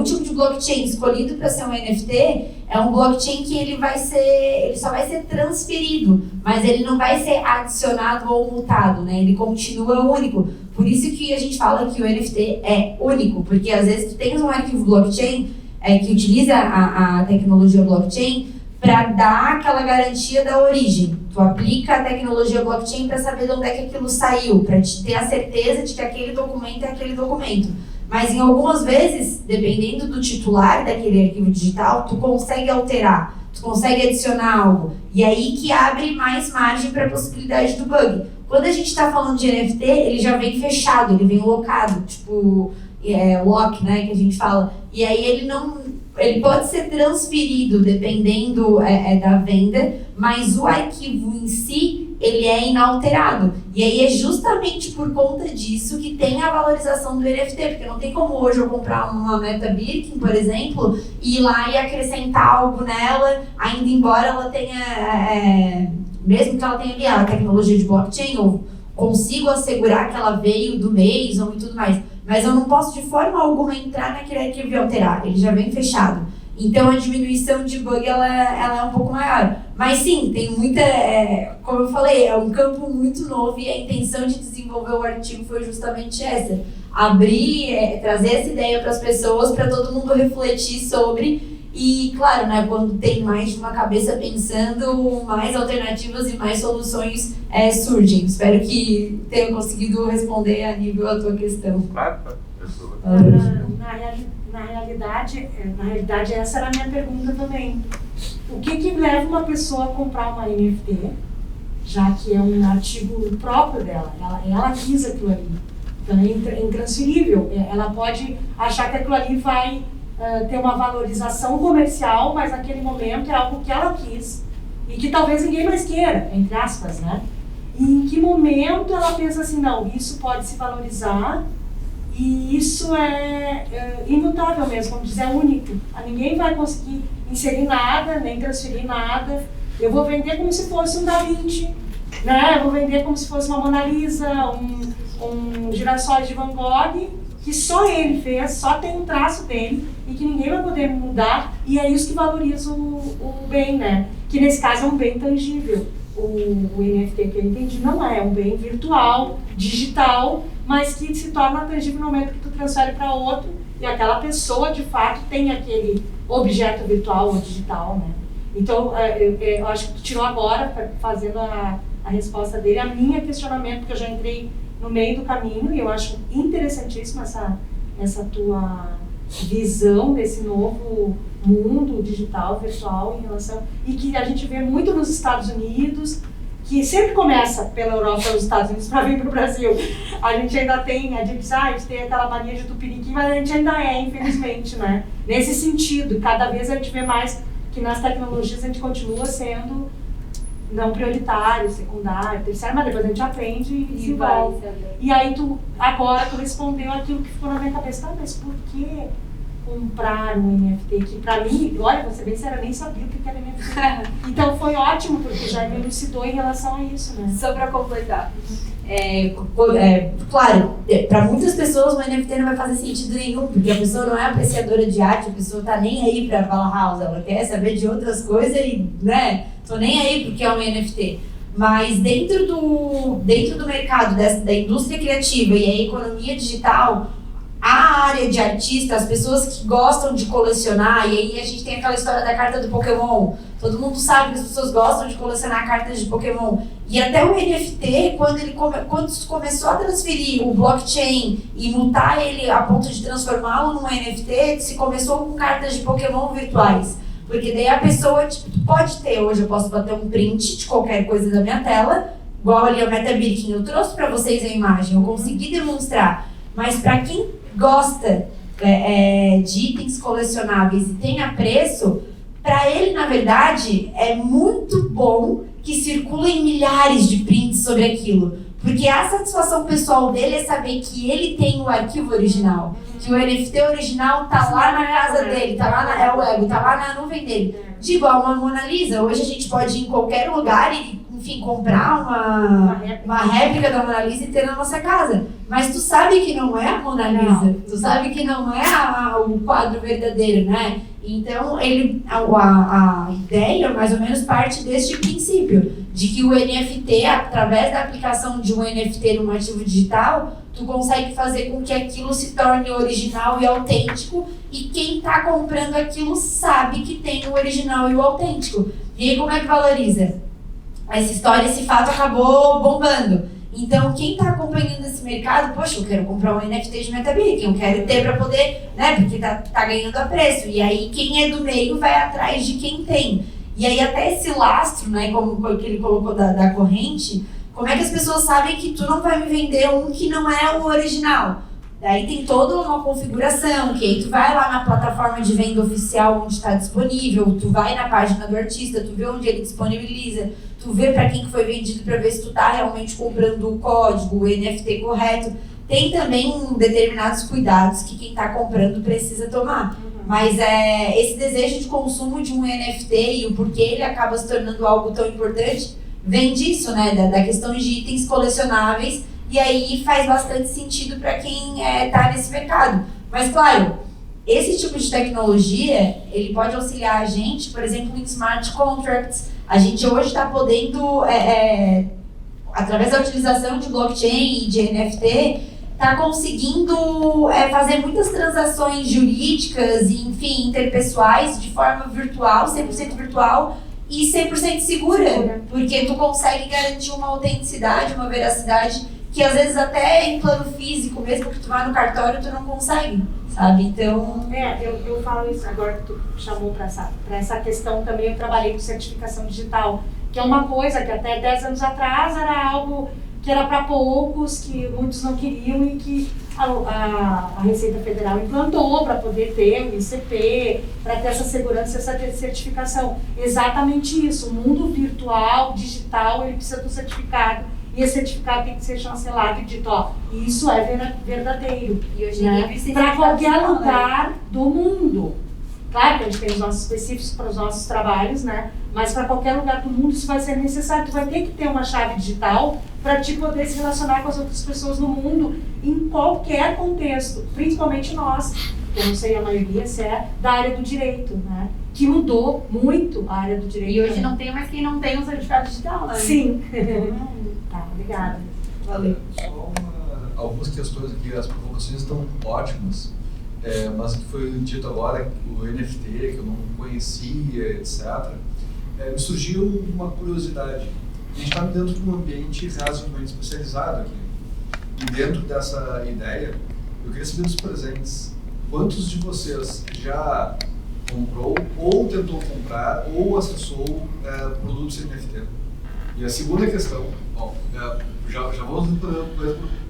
tipo de blockchain escolhido para ser um NFT é um blockchain que ele só vai ser transferido, mas ele não vai ser adicionado ou mutado, né? Ele continua único. Por isso que a gente fala que o NFT é único, porque às vezes tu tens um arquivo blockchain que utiliza a tecnologia blockchain para dar aquela garantia da origem. Tu aplica a tecnologia blockchain para saber de onde é que aquilo saiu, para te ter a certeza de que aquele documento é aquele documento. Mas em algumas vezes, dependendo do titular daquele arquivo digital, tu consegue alterar, tu consegue adicionar algo. E aí que abre mais margem para a possibilidade do bug. Quando a gente está falando de NFT, ele já vem fechado, ele vem locado, tipo lock, né, que a gente fala. E aí ele pode ser transferido dependendo da venda, mas o arquivo em si, ele é inalterado. E aí é justamente por conta disso que tem a valorização do NFT, porque não tem como hoje eu comprar uma Meta Birkin, por exemplo, e ir lá e acrescentar algo nela, ainda embora ela tenha, mesmo que ela tenha ali a tecnologia de blockchain, eu consigo assegurar que ela veio do Mason e tudo mais. Mas eu não posso de forma alguma entrar naquele arquivo e alterar, ele já vem fechado. Então a diminuição de bug ela é um pouco maior. Mas sim, tem muita, como eu falei, é um campo muito novo e a intenção de desenvolver o artigo foi justamente essa. Abrir, trazer essa ideia para as pessoas, para todo mundo refletir sobre. E claro, né, quando tem mais de uma cabeça pensando, mais alternativas e mais soluções surgem. Espero que tenha conseguido responder a nível a tua questão. Claro. Na realidade, essa era a minha pergunta também. O que leva uma pessoa a comprar uma NFT, já que é um artigo próprio dela? Ela quis aquilo ali. Então é intransferível. Ela pode achar que aquilo ali vai ter uma valorização comercial, mas naquele momento é algo que ela quis e que talvez ninguém mais queira, entre aspas, né? E em que momento ela pensa assim, não, isso pode se valorizar e isso é imutável mesmo, como dizer, é único. Ninguém vai conseguir inserir nada, nem transferir nada. Eu vou vender como se fosse um Da Vinci, né? Eu vou vender como se fosse uma Mona Lisa, um girassóis de Van Gogh, que só ele fez, só tem um traço dele e que ninguém vai poder mudar, e é isso que valoriza o bem, né? Que nesse caso é um bem tangível. O NFT que eu entendi não é um bem virtual, digital, mas que se torna tangível no momento que tu transfere para outro e aquela pessoa de fato tem aquele objeto virtual ou digital, né? Então eu acho que tu tirou agora, fazendo a resposta dele, a minha questionamento, porque eu já entrei no meio do caminho, e eu acho interessantíssima essa tua visão desse novo mundo digital, virtual, em relação, e que a gente vê muito nos Estados Unidos, que sempre começa pela Europa e os Estados Unidos para vir para o Brasil. A gente ainda tem, a gente tem aquela mania de tupiniquim, mas a gente ainda infelizmente, né? Nesse sentido, cada vez a gente vê mais que nas tecnologias a gente continua sendo não prioritário, secundário, terciário, mas depois a gente aprende e desenvolve. E aí agora tu respondeu aquilo que ficou na minha cabeça, mas por que comprar um NFT? Que pra mim, olha, vou ser bem séria, eu nem sabia o que era NFT. Então foi ótimo, porque já me elucidou em relação a isso, né? Só pra completar. Claro, para muitas pessoas o NFT não vai fazer sentido nenhum, porque a pessoa não é apreciadora de arte, a pessoa tá nem aí pra Valhalla, ela quer saber de outras coisas e, né, tô nem aí porque é um NFT. Mas dentro do mercado da indústria criativa e a economia digital, a área de artista, as pessoas que gostam de colecionar, e aí a gente tem aquela história da carta do Pokémon. Todo mundo sabe que as pessoas gostam de colecionar cartas de Pokémon. E até o NFT, quando começou a transferir o blockchain e mutar ele a ponto de transformá-lo num NFT, se começou com cartas de Pokémon virtuais. Porque daí a pessoa pode ter, hoje eu posso bater um print de qualquer coisa da minha tela, igual ali a Meta Birkin, eu trouxe para vocês a imagem, eu consegui demonstrar. Mas para quem gosta de itens colecionáveis e tem apreço, para ele, na verdade, é muito bom que circulem milhares de prints sobre aquilo. Porque a satisfação pessoal dele é saber que ele tem o arquivo original. Que o NFT original tá lá na casa dele, tá lá tá lá na nuvem dele. De igual uma Mona Lisa, hoje a gente pode ir em qualquer lugar e enfim, comprar uma réplica da Mona Lisa e ter na nossa casa. Mas tu sabe que não é a Mona Lisa, tu sabe que não é o quadro verdadeiro, né? Então, a ideia, mais ou menos, parte deste princípio, de que o NFT, através da aplicação de um NFT num ativo digital, tu consegue fazer com que aquilo se torne original e autêntico, e quem está comprando aquilo sabe que tem o original e o autêntico. E aí, como é que valoriza? Essa história, esse fato acabou bombando. Então, quem está acompanhando esse mercado, poxa, eu quero comprar um NFT de MetaBic, eu quero ter para poder, né, porque tá ganhando a preço. E aí, quem é do meio vai atrás de quem tem. E aí, até esse lastro, né, como que ele colocou da corrente, como é que as pessoas sabem que tu não vai me vender um que não é o original? Daí tem toda uma configuração, que aí tu vai lá na plataforma de venda oficial onde está disponível, tu vai na página do artista, tu vê onde ele disponibiliza, tu vê para quem que foi vendido para ver se tu tá realmente comprando o código, o NFT correto. Tem também determinados cuidados que quem está comprando precisa tomar. Mas esse desejo de consumo de um NFT e o porquê ele acaba se tornando algo tão importante vem disso, né, da questão de itens colecionáveis. E aí faz bastante sentido para quem está nesse mercado. Mas, claro, esse tipo de tecnologia, ele pode auxiliar a gente, por exemplo, em smart contracts. A gente hoje está podendo, através da utilização de blockchain e de NFT, está conseguindo fazer muitas transações jurídicas e, enfim, interpessoais de forma virtual, 100% virtual, e 100% segura, porque tu consegue garantir uma autenticidade, uma veracidade que às vezes até em plano físico, mesmo que tu vá no cartório, tu não consegue, sabe? Então... eu falo isso agora que tu chamou para essa questão também. Eu trabalhei com certificação digital, que é uma coisa que até 10 anos atrás era algo que era para poucos, que muitos não queriam e que a Receita Federal implantou para poder ter o ICP, para ter essa segurança, essa certificação. Exatamente isso, o mundo virtual, digital, ele precisa do certificado. E esse certificado tem que ser chancelado e dito, ó, isso é verdadeiro. E hoje em dia, para qualquer lugar do mundo. Claro que a gente tem os nossos específicos para os nossos trabalhos, né? Mas para qualquer lugar do mundo isso vai ser necessário. Tu vai ter que ter uma chave digital para te poder se relacionar com as outras pessoas no mundo, em qualquer contexto. Principalmente nós, que eu não sei a maioria se é da área do direito, né? Que mudou muito a área do direito. E hoje não tem mais quem não tem um certificado digital, né? Sim. Tá, obrigada. Valeu. Só algumas questões aqui, as provocações estão ótimas, mas o que foi dito agora, o NFT, que eu não conhecia, etc., me surgiu uma curiosidade. A gente está dentro de um ambiente razoavelmente especializado aqui. E dentro dessa ideia, eu queria saber dos presentes. Quantos de vocês já comprou, ou tentou comprar, ou acessou produtos NFT? E a segunda questão, já vamos por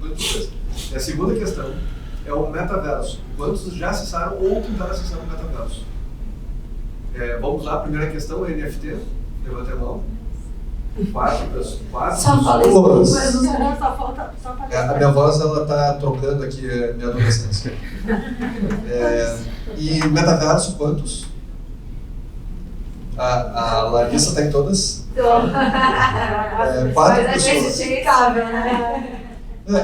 coisa. E a segunda questão é o metaverso. Quantos já acessaram ou tentaram acessar o metaverso? Vamos lá, a primeira questão, NFT. Levanta a mão. 4 pessoas. Só falei isso. A minha voz está trocando aqui a minha adolescência. E metaverso, quantos? A Larissa está em todas? 4 pessoas.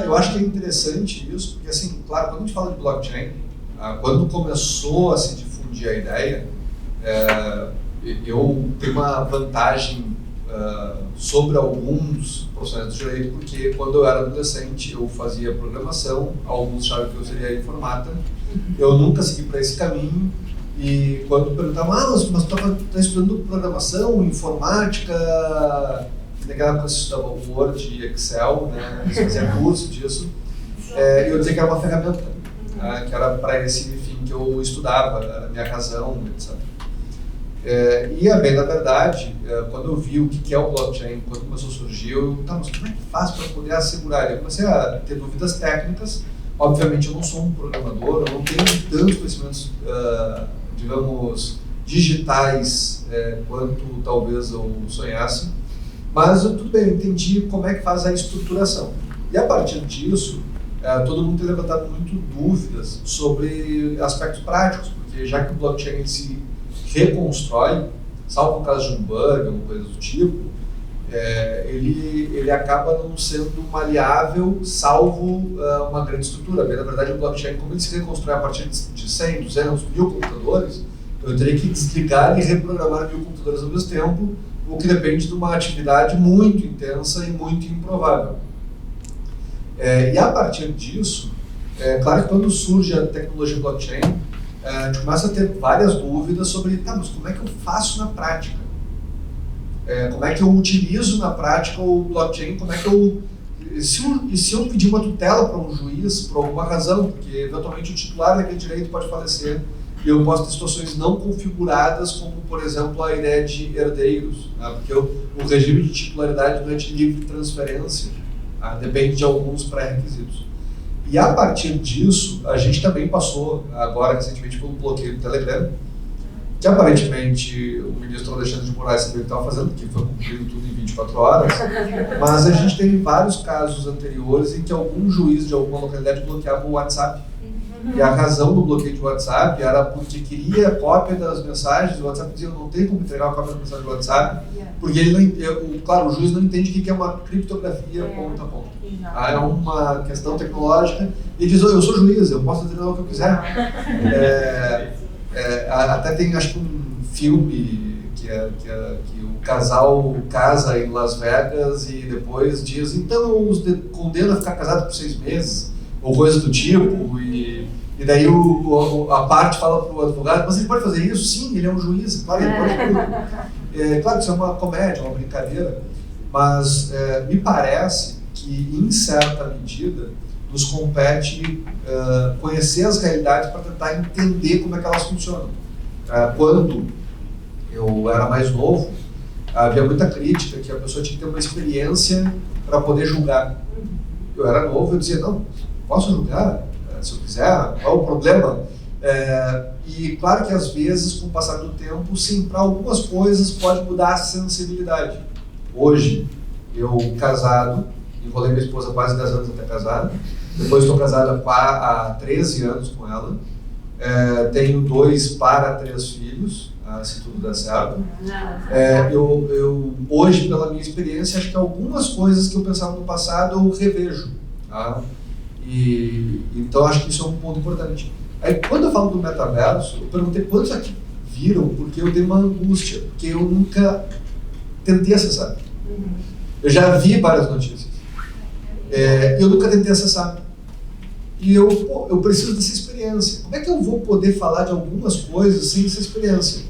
Eu acho que é interessante isso, porque assim, claro, quando a gente fala de blockchain, quando começou a se difundir a ideia, eu tenho uma vantagem sobre alguns profissionais do direito, porque quando eu era adolescente eu fazia programação, alguns achavam que eu seria informata, eu nunca segui para esse caminho. E quando perguntavam, mas tu está estudando programação, informática, naquela época você estudava Word e Excel, né? Você fazia curso disso, eu dizia que era uma ferramenta, né? Que era para esse fim que eu estudava, era a minha razão, etc. E bem, na verdade, quando eu vi o que é o blockchain, quando começou a surgir, mas como é que faz para poder assegurar? Eu comecei a ter dúvidas técnicas. Obviamente eu não sou um programador, eu não tenho tantos conhecimentos, digamos, digitais quanto talvez eu sonhasse, mas tudo bem, eu entendi como é que faz a estruturação. E a partir disso, todo mundo tem levantado muito dúvidas sobre aspectos práticos, porque já que o blockchain se reconstrói, salvo o caso de um bug, alguma coisa do tipo, ele acaba não sendo maleável, salvo uma grande estrutura. Na verdade, o blockchain, como ele se reconstrói a partir de 100, 200, 1000 computadores, eu teria que desligar e reprogramar 1000 computadores ao mesmo tempo, o que depende de uma atividade muito intensa e muito improvável. E a partir disso, claro que quando surge a tecnologia blockchain, a gente começa a ter várias dúvidas sobre, mas como é que eu faço na prática? Como é que eu utilizo na prática o blockchain? Como é que eu... Se eu pedir uma tutela para um juiz, por alguma razão, porque eventualmente o titular daquele direito pode falecer, e eu posso ter situações não configuradas, como, por exemplo, a ideia de herdeiros, porque o regime de titularidade não é de livre transferência, depende de alguns pré-requisitos. E a partir disso, a gente também passou, agora recentemente, pelo bloqueio do Telegram, que aparentemente o ministro Alexandre de Moraes sabia o que estava fazendo, porque foi cumprido tudo em 24 horas, mas a gente teve vários casos anteriores em que algum juiz de alguma localidade bloqueava o WhatsApp. E a razão do bloqueio de WhatsApp era porque queria cópia das mensagens, o WhatsApp dizia, não tem como entregar a cópia das mensagens do WhatsApp, porque claro, o juiz não entende o que é uma criptografia ponto a ponto. É uma questão tecnológica, e ele diz, eu sou juiz, eu posso determinar o que eu quiser. Até tem, acho que um filme que o casal casa em Las Vegas e depois diz, então os condena a ficar casado por 6 meses, ou coisas do tipo, e daí a parte fala para o advogado, mas ele pode fazer isso? Sim, ele é um juiz, claro, ele pode tudo. Claro que isso é uma comédia, uma brincadeira, mas me parece que, em certa medida, nos compete conhecer as realidades para tentar entender como é que elas funcionam. Quando eu era mais novo, havia muita crítica que a pessoa tinha que ter uma experiência para poder julgar. Eu era novo, eu dizia, não, posso julgar se eu quiser, qual o problema? E claro que às vezes, com o passar do tempo, sim, para algumas coisas pode mudar a sensibilidade. Hoje, eu casado, enrolei minha esposa quase 10 anos até casado, depois estou casado há 13 anos com ela, tenho 2 para 3 filhos, se tudo der certo. Eu hoje, pela minha experiência, acho que algumas coisas que eu pensava no passado eu revejo. Então acho que isso é um ponto importante. Aí, quando eu falo do metaverso, eu perguntei quantos aqui viram, porque eu dei uma angústia, porque eu nunca tentei acessar. Eu já vi várias notícias. Eu nunca tentei acessar. E eu preciso dessa experiência. Como é que eu vou poder falar de algumas coisas sem essa experiência?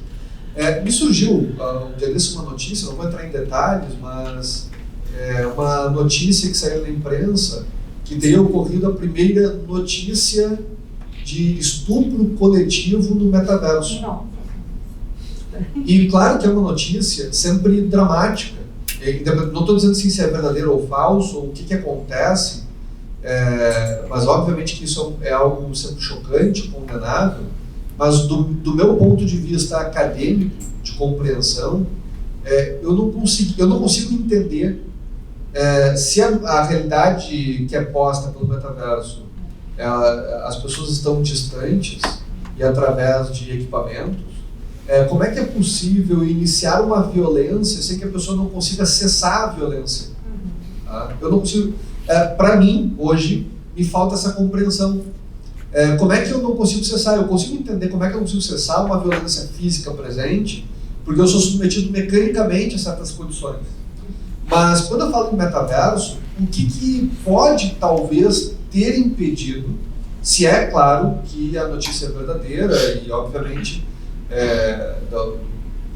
Me surgiu um dia desse uma notícia, não vou entrar em detalhes, mas uma notícia que saiu na imprensa que teria ocorrido a primeira notícia de estupro coletivo no metaverso. E claro que é uma notícia sempre dramática. Não estou dizendo se é verdadeiro ou falso, ou o que acontece, mas obviamente que isso é algo sempre chocante, condenável, mas do meu ponto de vista acadêmico, de compreensão, eu não consigo entender se a realidade que é posta pelo metaverso, as pessoas estão distantes e através de equipamentos, como é que é possível iniciar uma violência sem que a pessoa não consiga cessar a violência? Eu não consigo. Para mim, hoje, me falta essa compreensão. Como é que eu não consigo cessar? Eu consigo entender como é que eu não consigo cessar uma violência física presente, porque eu sou submetido mecanicamente a certas condições. Mas quando eu falo em metaverso, o que pode talvez ter impedido, se é claro que a notícia é verdadeira e obviamente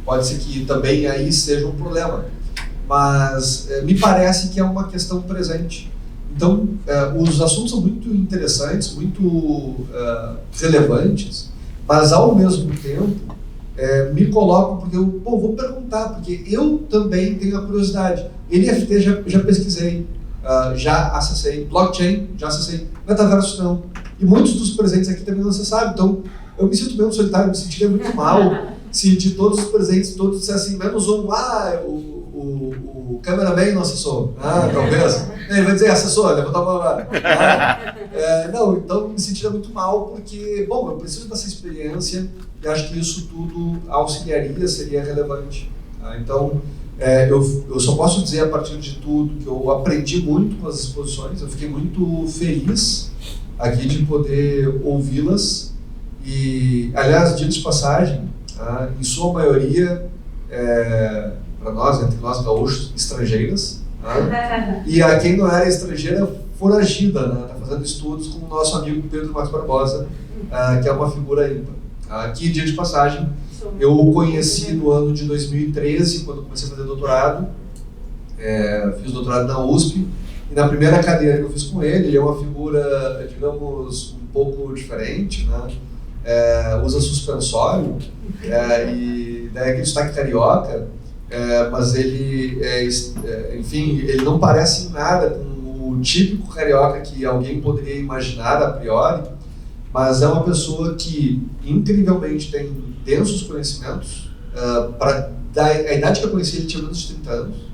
pode ser que também aí seja um problema, mas me parece que é uma questão presente. Então, os assuntos são muito interessantes, muito relevantes, mas ao mesmo tempo me colocam, porque eu vou perguntar, porque eu também tenho a curiosidade. NFT já pesquisei, já acessei, blockchain já acessei, metaverso não. E muitos dos presentes aqui também não acessaram, então eu me sinto meio solitário, me sentiria muito mal se de todos os presentes, todos dissessem menos um, o cameraman não acessou, talvez. Ele vai dizer, acessou, levantar a mão agora. Não, então me sentiria muito mal, porque, bom, eu preciso dessa experiência e acho que isso tudo auxiliaria, seria relevante. Então, Eu só posso dizer a partir de tudo que eu aprendi muito com as exposições, eu fiquei muito feliz aqui de poder ouvi-las e, aliás, dito de passagem, em sua maioria, para nós, entre nós gaúchos, estrangeiras, e a quem não era estrangeira, foragida, né? Tá fazendo estudos com o nosso amigo Pedro Marcos Barbosa, que é uma figura ímpar. Que, dia de passagem, eu o conheci no ano de 2013, quando comecei a fazer doutorado. Fiz doutorado na USP, e na primeira cadeira que eu fiz com ele é uma figura, digamos, um pouco diferente, né? Usa suspensório, e daí aquele sotaque carioca, mas ele, enfim, ele não parece em nada com o típico carioca que alguém poderia imaginar a priori, mas é uma pessoa que incrivelmente tem densos conhecimentos. A idade que eu conheci, ele tinha menos de 30 anos.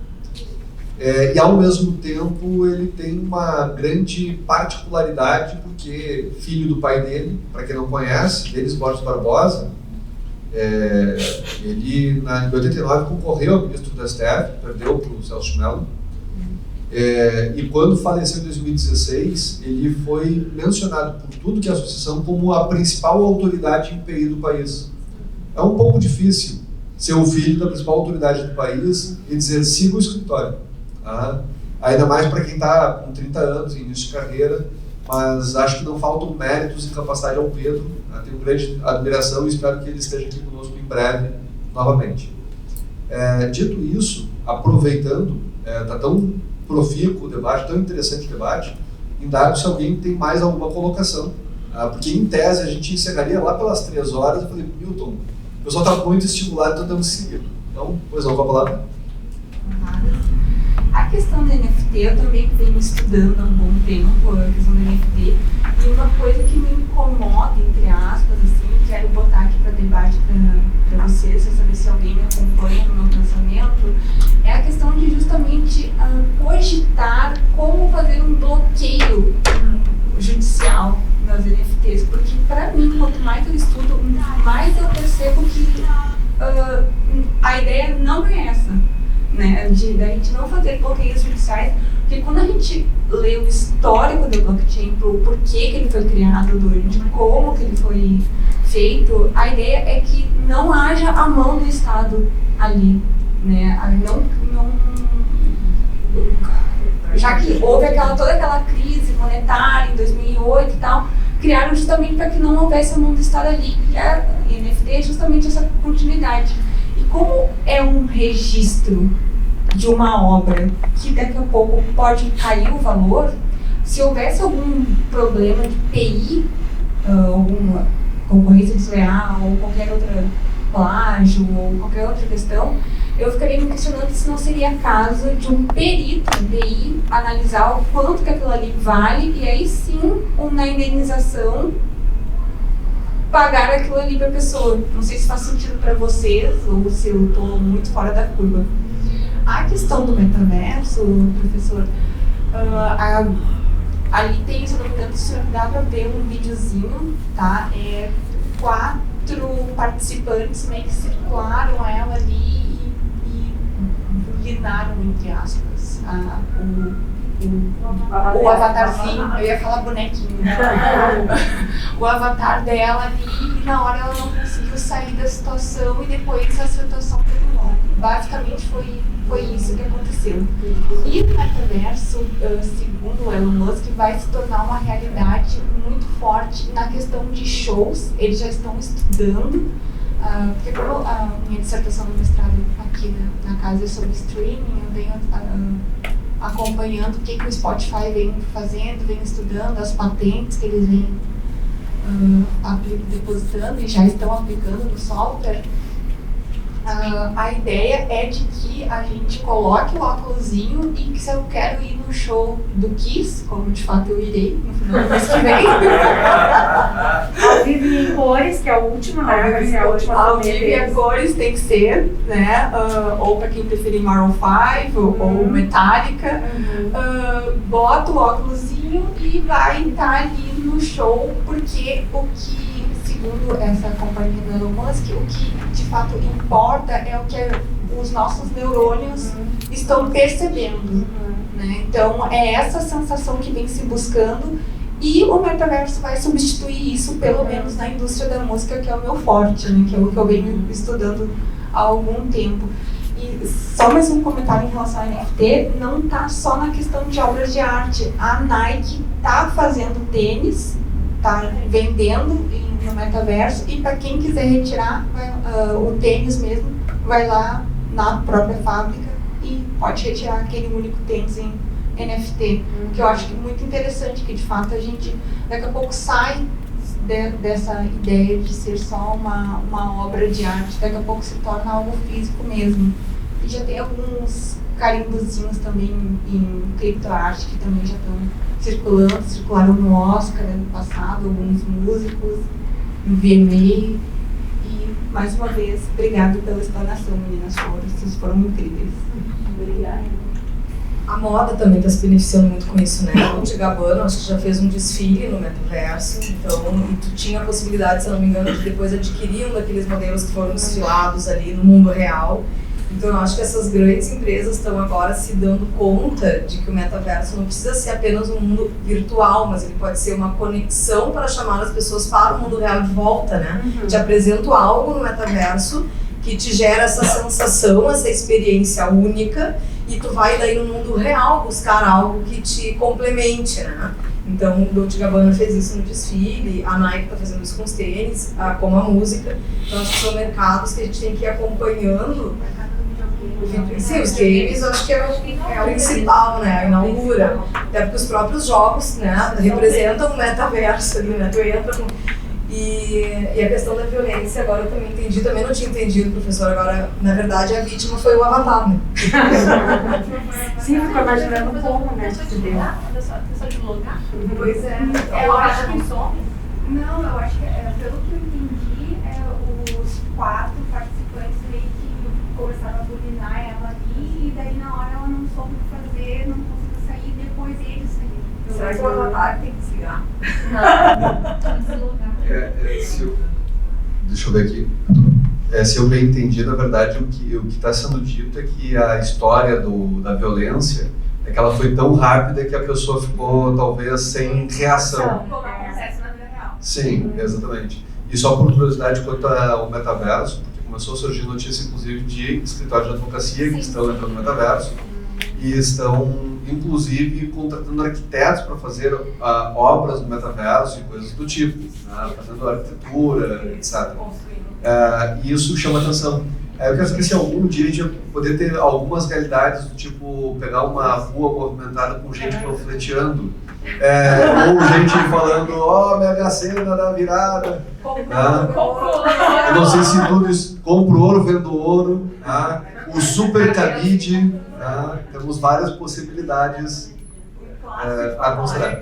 E ao mesmo tempo ele tem uma grande particularidade, porque filho do pai dele, para quem não conhece, Denis Borges Barbosa, ele em 89 concorreu a ministro do STF, perdeu para o Celso Mello, e quando faleceu em 2016, ele foi mencionado por tudo que é a associação como a principal autoridade em PI do país. É um pouco difícil ser o filho da principal autoridade do país e dizer siga o escritório. Ainda mais para quem está com 30 anos, início de carreira, mas acho que não faltam méritos e capacidade ao Pedro. Tenho grande admiração e espero que ele esteja aqui conosco em breve, novamente. Dito isso, aproveitando, está tão profícuo o debate, tão interessante o debate, indago se alguém tem mais alguma colocação. Porque, em tese, a gente encerraria lá pelas 3 horas. Eu falei, Milton, o pessoal está muito estimulado, então temos que seguir. Então, pois não, com a palavra. A questão do NFT, eu também venho estudando há um bom tempo a questão do NFT, e uma coisa que me incomoda, entre aspas, assim, quero botar aqui para debate para vocês, saber se alguém me acompanha no meu pensamento, é a questão de justamente cogitar como fazer um bloqueio judicial nas NFTs, porque para mim, quanto mais eu estudo, mais eu percebo que a ideia não é essa. Né, da gente não fazer bloqueios judiciais, porque quando a gente lê o histórico do blockchain, pro porquê que ele foi criado, de como que ele foi feito, a ideia é que não haja a mão do Estado ali, né? Já que houve toda aquela crise monetária em 2008 e tal, criaram justamente para que não houvesse a mão do Estado ali, e a NFT é justamente essa continuidade. E como é um registro de uma obra que daqui a pouco pode cair o valor, se houvesse algum problema de PI, alguma concorrência desleal ou qualquer outra plágio ou qualquer outra questão, eu ficaria me questionando se não seria caso de um perito, um PI, analisar o quanto que aquilo ali vale e aí sim, na indenização, pagar aquilo ali para a pessoa. Não sei se faz sentido para vocês ou se eu estou muito fora da curva. A questão do metaverso, professor, ali tem, se eu não me engano, dá para ver um videozinho, tá? 4 participantes meio que circularam ela ali e burlinaram, entre aspas, o avatarzinho, eu ia falar bonequinho, o avatar dela ali, e na hora ela não conseguiu sair da situação e depois a situação terminou. Basicamente foi isso que aconteceu. E o metaverso, segundo o Elon Musk, vai se tornar uma realidade muito forte na questão de shows. Eles já estão estudando, porque como a minha dissertação do mestrado aqui na casa é sobre streaming, eu venho acompanhando o que o Spotify vem fazendo, vem estudando, as patentes que eles vêm depositando e já estão aplicando no software. A ideia é de que a gente coloque o óculosinho e que se eu quero ir no show do Kiss, como de fato eu irei no final do mês que vem. Ao vivo e em cores, que é o último, né? Vai ser a última. Ao vivo e a cores tem que ser, né? Ou para quem preferir Maroon 5 ou Metallica. Bota o óculosinho e vai estar ali no show, porque o que, segundo essa companhia do Elon Musk, o que de fato importa é o que os nossos neurônios estão percebendo. Né? Então, é essa sensação que vem se buscando, e o metaverso vai substituir isso, pelo menos na indústria da música, que é o meu forte, né? Que é o que eu venho estudando há algum tempo. E só mais um comentário em relação ao NFT, não está só na questão de obras de arte. A Nike está fazendo tênis, está vendendo no metaverso, e para quem quiser retirar o tênis mesmo, vai lá na própria fábrica e pode retirar aquele único tênis em NFT, que eu acho que é muito interessante, que de fato a gente daqui a pouco sai dessa ideia de ser só uma obra de arte, daqui a pouco se torna algo físico mesmo. E já tem alguns carimbozinhos também em criptoarte que também já estão circularam no Oscar ano passado, alguns músicos, no VMA. E mais uma vez, obrigado pela explanação, meninas, vocês foram incríveis. Obrigada. A moda também está se beneficiando muito com isso, né? A Dolce & Gabbana, acho que já fez um desfile no metaverso, então, e tu tinha a possibilidade, se eu não me engano, de depois adquirir um daqueles modelos que foram desfilados ali no mundo real. Então, eu acho que essas grandes empresas estão agora se dando conta de que o metaverso não precisa ser apenas um mundo virtual, mas ele pode ser uma conexão para chamar as pessoas para o mundo real de volta, né? Te apresento algo no metaverso que te gera essa sensação, essa experiência única, e tu vai daí no mundo real buscar algo que te complemente, né? Então, o Dolce & Gabbana fez isso no desfile, a Nike está fazendo isso com os tênis, como a música. Então, acho que são mercados que a gente tem que ir acompanhando. Sim, os games eu acho que é o principal, né? A inaugura. Até porque os próprios jogos, né, representam o metaverso ali, né? Tu entra com... E a questão da violência, agora eu também entendi, também não tinha entendido, professor, agora, na verdade, a vítima foi o Avatar, né? Sim, ficou imaginando como, né? Só de logar? Pois é. Eu acho que não, eu acho que, pelo que eu entendi, os 4 participantes meio que começaram a dominar ela ali, e daí na hora ela não soube o que fazer, não conseguiu sair, depois eles saíram. Será que o Avatar tem que desligar? Não. Deixa eu ver aqui. Se eu bem entendi, na verdade, o que está sendo dito é que a história da violência é que ela foi tão rápida que a pessoa ficou, talvez, sem reação. Como acontece na vida real. Sim, exatamente. E só por curiosidade quanto ao metaverso, porque começou a surgir notícia, inclusive, de escritórios de advocacia que estão entrando no metaverso e estão, inclusive, contratando arquitetos para fazer obras no metaverso e coisas do tipo, né? Fazendo arquitetura, etc. E isso chama atenção. Eu quero saber se algum dia a gente vai poder ter algumas realidades do tipo pegar uma rua movimentada com gente panfleteando, ou gente falando, Mega Sena da virada. Eu não sei se tudo isso, compro ouro, vendo ouro, o super cabide, temos várias possibilidades a considerar.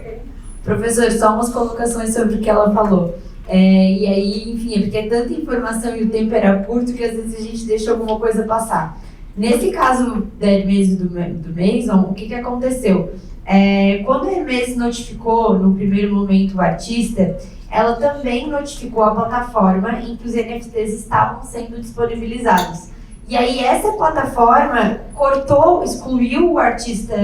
Professor, só umas colocações sobre o que ela falou. E aí, enfim, é porque é tanta informação e o tempo era curto que às vezes a gente deixa alguma coisa passar. Nesse caso da Hermès e do Maison, o que aconteceu? Quando a Hermès notificou no primeiro momento o artista, ela também notificou a plataforma em que os NFTs estavam sendo disponibilizados. E aí essa plataforma excluiu o artista,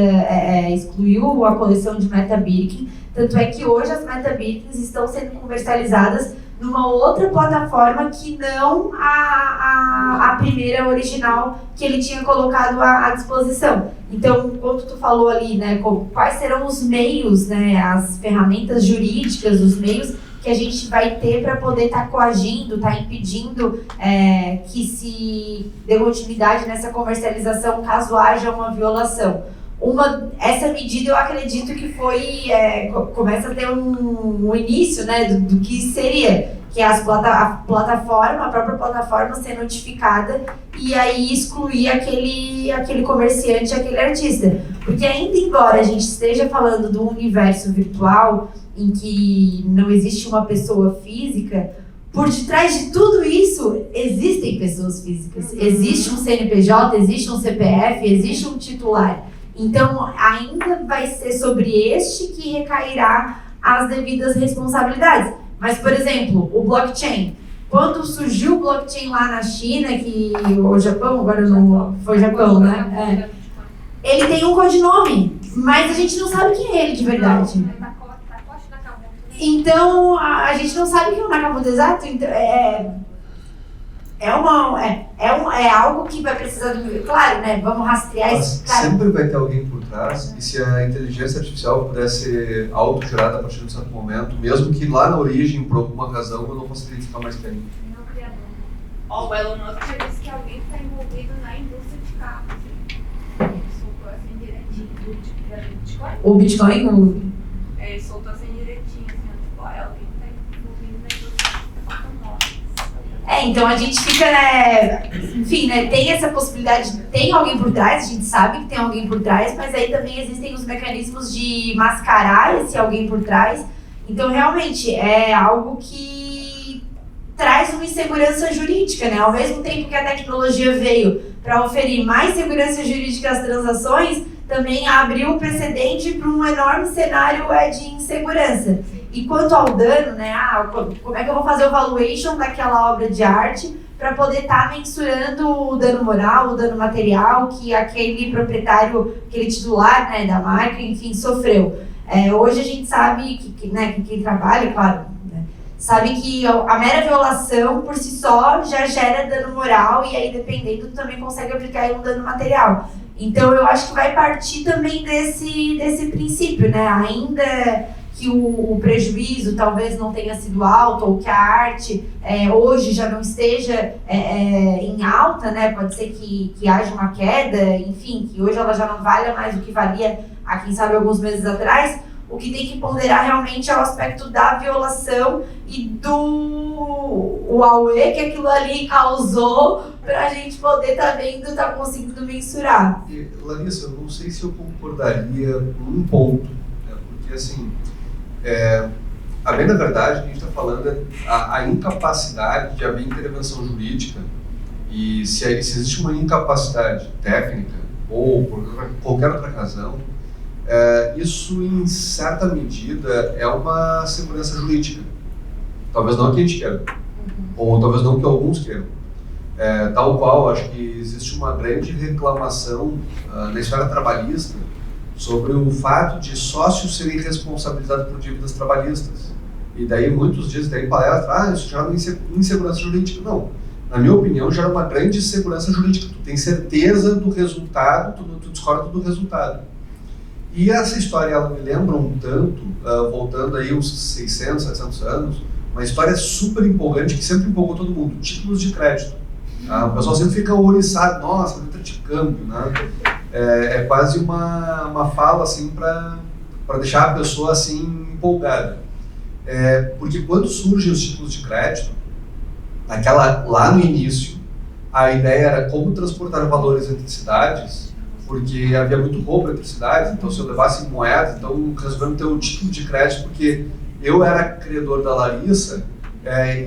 excluiu a coleção de Meta Birkin. Tanto é que hoje as Meta Birkins estão sendo comercializadas numa outra plataforma que não a primeira original que ele tinha colocado à disposição. Então, quando tu falou ali, né, quais serão os meios, né, as ferramentas jurídicas, os meios que a gente vai ter para poder estar coagindo, estar impedindo que se dê continuidade nessa comercialização caso haja uma violação. Essa medida eu acredito que foi, começa a ter um início, né, do que seria, que é a própria plataforma ser notificada e aí excluir aquele comerciante, aquele artista. Porque ainda embora a gente esteja falando do universo virtual, em que não existe uma pessoa física, por detrás de tudo isso existem pessoas físicas. Existe um CNPJ, existe um CPF, existe um titular. Então, ainda vai ser sobre este que recairá as devidas responsabilidades. Mas, por exemplo, o blockchain. quando surgiu o blockchain lá na China, que o Japão, agora não foi Japão, né? Ele tem um codinome, mas a gente não sabe quem é ele de verdade. Então, a gente não sabe quem é o Nakamoto exato, então é algo que vai precisar do... Claro, né? Vamos rastrear esse cara. Sempre vai ter alguém por trás, e se a inteligência artificial pudesse ser autogerada a partir de um certo momento, mesmo que lá na origem, por alguma razão, eu não fosse identificar mais quem. O Elon Musk já disse que alguém está envolvido na indústria de carros. Ele soltou assim direitinho do Bitcoin. O Bitcoin? Ele soltou assim direitinho, assim, alguém está envolvido na indústria de automóveis. Então a gente fica, né, enfim, né, tem essa possibilidade, tem alguém por trás, a gente sabe que tem alguém por trás, mas aí também existem os mecanismos de mascarar esse alguém por trás. Então realmente é algo que traz uma insegurança jurídica, né? Ao mesmo tempo que a tecnologia veio para oferir mais segurança jurídica às transações, também abriu um precedente para um enorme cenário de insegurança. E quanto ao dano, né? Como é que eu vou fazer o valuation daquela obra de arte para poder estar mensurando o dano moral, o dano material que aquele proprietário, aquele titular, né, da marca, enfim, sofreu. Hoje a gente sabe né, que quem trabalha, claro, né, sabe que a mera violação por si só já gera dano moral e aí dependendo também consegue aplicar um dano material. Então eu acho que vai partir também desse princípio, né? Ainda que o prejuízo talvez não tenha sido alto ou que a arte hoje já não esteja em alta, né? Pode ser que haja uma queda, enfim, que hoje ela já não valha mais o que valia há, quem sabe, alguns meses atrás. O que tem que ponderar realmente é o aspecto da violação e do auê que aquilo ali causou para a gente poder estar conseguindo mensurar. E, Larissa, eu não sei se eu concordaria com um ponto, né? Porque assim, a bem da verdade, a gente está falando a incapacidade de haver intervenção jurídica, e se existe uma incapacidade técnica ou por qualquer outra razão, isso em certa medida é uma segurança jurídica. Talvez não que a gente queira, ou talvez não que alguns queiram. Tal qual, acho que existe uma grande reclamação na esfera trabalhista sobre o fato de sócios serem responsabilizados por dívidas trabalhistas. E daí muitos dizem, daí palestra, isso gera uma insegurança jurídica. Não, na minha opinião, gera uma grande segurança jurídica. Tu tem certeza do resultado, tu discorda do resultado. E essa história, ela me lembra um tanto, voltando aí uns 600, 700 anos, uma história super empolgante que sempre empolgou todo mundo, títulos de crédito. O pessoal sempre fica oriçado, nossa, letra de câmbio, né? É quase uma fala assim para deixar a pessoa assim empolgada. Porque quando surgem os títulos de crédito, lá no início, a ideia era como transportar valores entre cidades, porque havia muito roubo entre cidades, então se eu levasse moedas, então resolvemos ter um título de crédito, porque eu era credor da Larissa,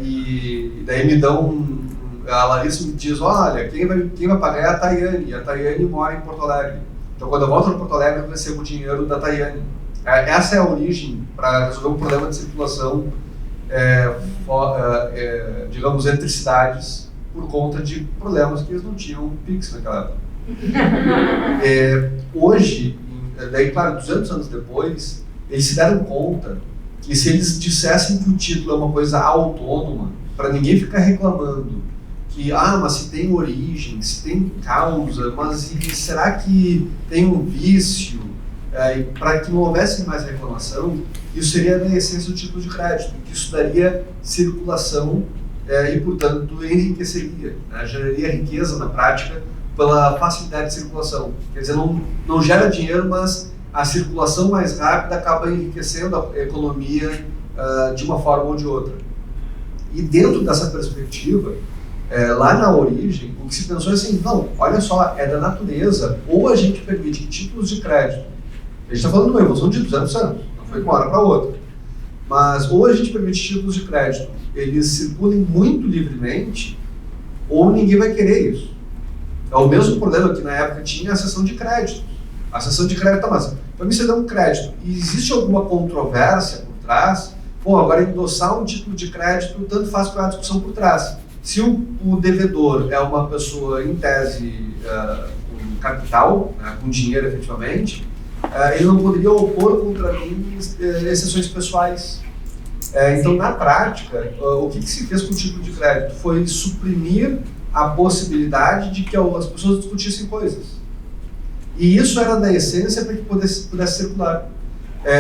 e daí me dão a Larissa me diz, olha, quem vai pagar é a Tayane, e a Tayane mora em Porto Alegre. Então quando eu volto para Porto Alegre, eu recebo o dinheiro da Tayane. Essa é a origem para resolver um problema de circulação, digamos, entre cidades, por conta de problemas que eles não tinham Pix naquela época. Hoje, daí claro, 200 anos depois, eles se deram conta que se eles dissessem que o título é uma coisa autônoma, para ninguém ficar reclamando que, mas se tem origem, se tem causa, mas será que tem um vício? Para que não houvesse mais reclamação, isso seria na essência do título de crédito, que isso daria circulação e, portanto, enriqueceria, né? Geraria riqueza na prática pela facilidade de circulação. Quer dizer, não gera dinheiro, mas a circulação mais rápida acaba enriquecendo a economia de uma forma ou de outra. E dentro dessa perspectiva, lá na origem, o que se pensou é assim, não, olha só, é da natureza, ou a gente permite que títulos de crédito, a gente está falando de uma evolução de 200 anos, não foi de uma hora para outra, mas ou a gente permite títulos de crédito, eles circulem muito livremente, ou ninguém vai querer isso. É o mesmo problema que na época tinha a cessão de crédito. A cessão de crédito, mas para mim você dá um crédito e existe alguma controvérsia por trás, pô, agora endossar um título de crédito, tanto faz para a discussão por trás. Se o devedor é uma pessoa, em tese, com capital, né, com dinheiro efetivamente, ele não poderia opor contra mim exceções pessoais. Então, na prática, o que se fez com o título de crédito foi suprimir a possibilidade de que as pessoas discutissem coisas. E isso era da essência para que pudesse circular.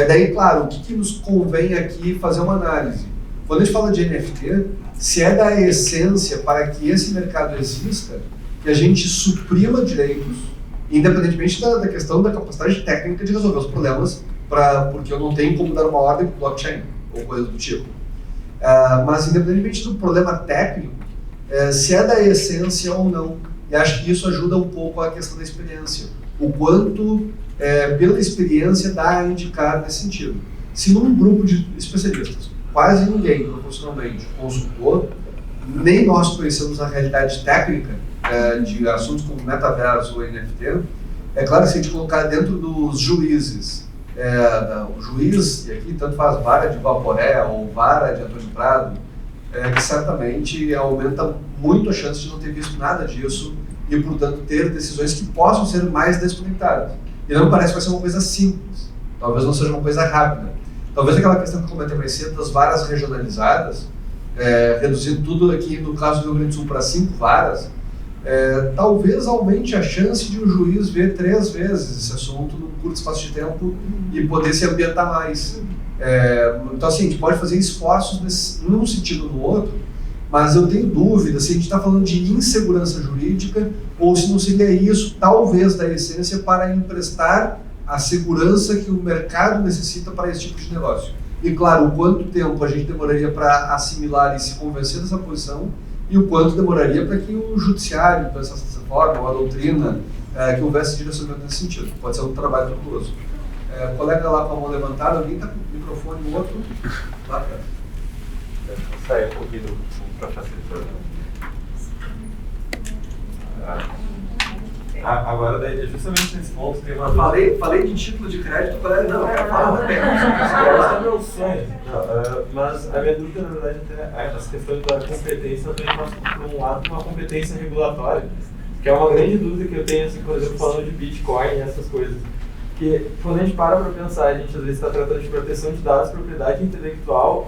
Daí, claro, o que nos convém aqui fazer uma análise? Quando a gente fala de NFT, se é da essência para que esse mercado exista, que a gente suprima direitos, independentemente da questão da capacidade técnica de resolver os problemas, porque eu não tenho como dar uma ordem para o blockchain, ou coisa do tipo. Mas independentemente do problema técnico, se é da essência ou não. E acho que isso ajuda um pouco a questão da experiência. O quanto, pela experiência, dá a indicar nesse sentido. Se num grupo de especialistas, quase ninguém profissionalmente consultor, nem nós conhecemos a realidade técnica de assuntos como metaverso ou NFT, é claro que se a gente colocar dentro dos juízes, o juiz, e aqui tanto faz vara de Vaporé ou vara de Antônio Prado, que certamente aumenta muito a chance de não ter visto nada disso e, portanto, ter decisões que possam ser mais desconectadas. E não me parece que vai ser uma coisa simples, talvez não seja uma coisa rápida. Talvez aquela questão que eu comentei mais cedo das varas regionalizadas, reduzindo tudo aqui, no caso do Rio Grande do Sul, para 5 varas, talvez aumente a chance de o juiz ver 3 vezes esse assunto num curto espaço de tempo e poder se ambientar mais. Então, assim, a gente pode fazer esforços num sentido ou no outro, mas eu tenho dúvida se a gente está falando de insegurança jurídica ou se não seria isso, talvez, da essência para emprestar a segurança que o mercado necessita para esse tipo de negócio. E, claro, o quanto tempo a gente demoraria para assimilar e se convencer dessa posição e o quanto demoraria para que o judiciário pensasse dessa forma, ou a doutrina, que houvesse direcionamento nesse sentido. Pode ser um trabalho tortuoso. O colega lá com a mão levantada, alguém está com o microfone no outro? Lá atrás. Vou sair um pouquinho para facilitar. Agora, justamente nesse ponto, tem uma... Falei de título de crédito, o colega não, fala bem. Esse é meu sonho. Mas a minha dúvida, na verdade, é as questões da competência também passa por um lado uma competência regulatória, que é uma grande dúvida que eu tenho, assim, por exemplo, falando de Bitcoin e essas coisas. Que quando a gente para pensar, a gente às vezes está tratando de proteção de dados, propriedade intelectual,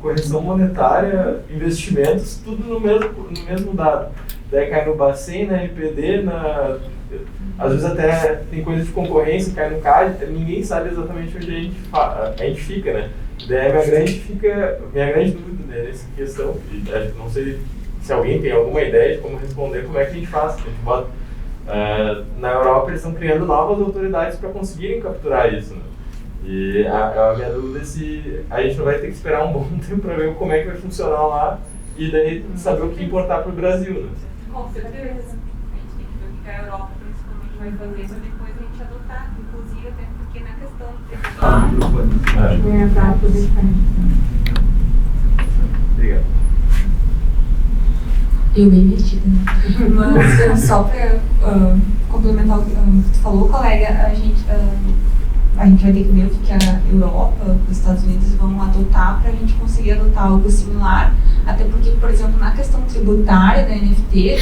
correção monetária, investimentos, tudo no mesmo dado. Daí cai no Bacen, na NPD, às vezes até tem coisa de concorrência, cai no CAD, ninguém sabe exatamente onde a gente fica, né? Daí minha grande dúvida, né, nessa questão, e não sei se alguém tem alguma ideia de como responder, como é que a gente faz, a gente bota... na Europa eles estão criando novas autoridades para conseguirem capturar isso, né? E a minha dúvida é se a gente não vai ter que esperar um bom tempo para ver como é que vai funcionar lá e daí saber o que importar para o Brasil, né? Com certeza. A gente tem que ver o que a Europa principalmente vai fazer para depois a gente adotar, inclusive até porque na questão Obrigado. Eu bem vestida, né? Mas só para complementar o que tu falou, colega, a gente vai ter que ver o que a Europa, os Estados Unidos vão adotar para a gente conseguir adotar algo similar, até porque, por exemplo, na questão tributária da NFT,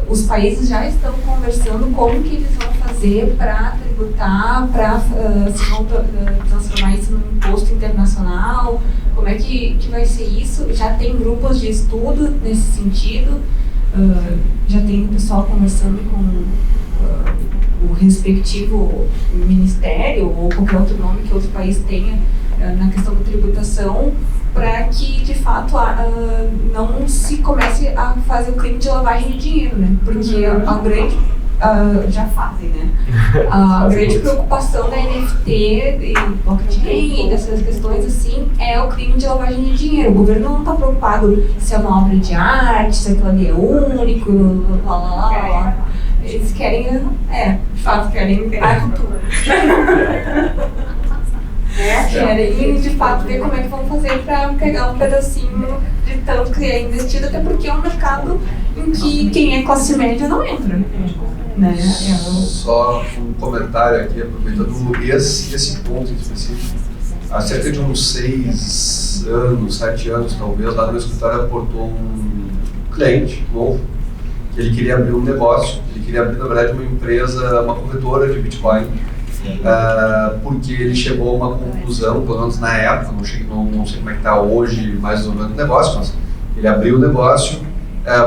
os países já estão conversando como que eles vão fazer para tributar, para transformar isso num imposto internacional, como é que vai ser isso. Já tem grupos de estudo nesse sentido, já tem pessoal conversando com o respectivo ministério ou qualquer outro nome que outro país tenha na questão da tributação, para que de fato não se comece a fazer o crime de lavagem de dinheiro, né? Porque a grande já fazem, né? A grande preocupação da NFT e blockchain, dessas questões assim, é o crime de lavagem de dinheiro. O governo não está preocupado se é uma obra de arte, se aquilo ali é único, lá. Eles querem, de fato, querem a cultura. Querem, de fato, ver como é que vão fazer para pegar um pedacinho de tanto que é investido, até porque é um mercado em que quem é classe média não entra. Né? Só um comentário aqui, aproveitando esse ponto específico. há cerca de uns 6 anos, 7 anos talvez, lá no meu escritório aportou um cliente novo, que ele queria abrir um negócio, ele queria abrir, na verdade, uma empresa, uma corretora de Bitcoin, porque ele chegou a uma conclusão, pelo menos na época, não sei como é que está hoje mais ou menos o negócio, mas ele abriu o negócio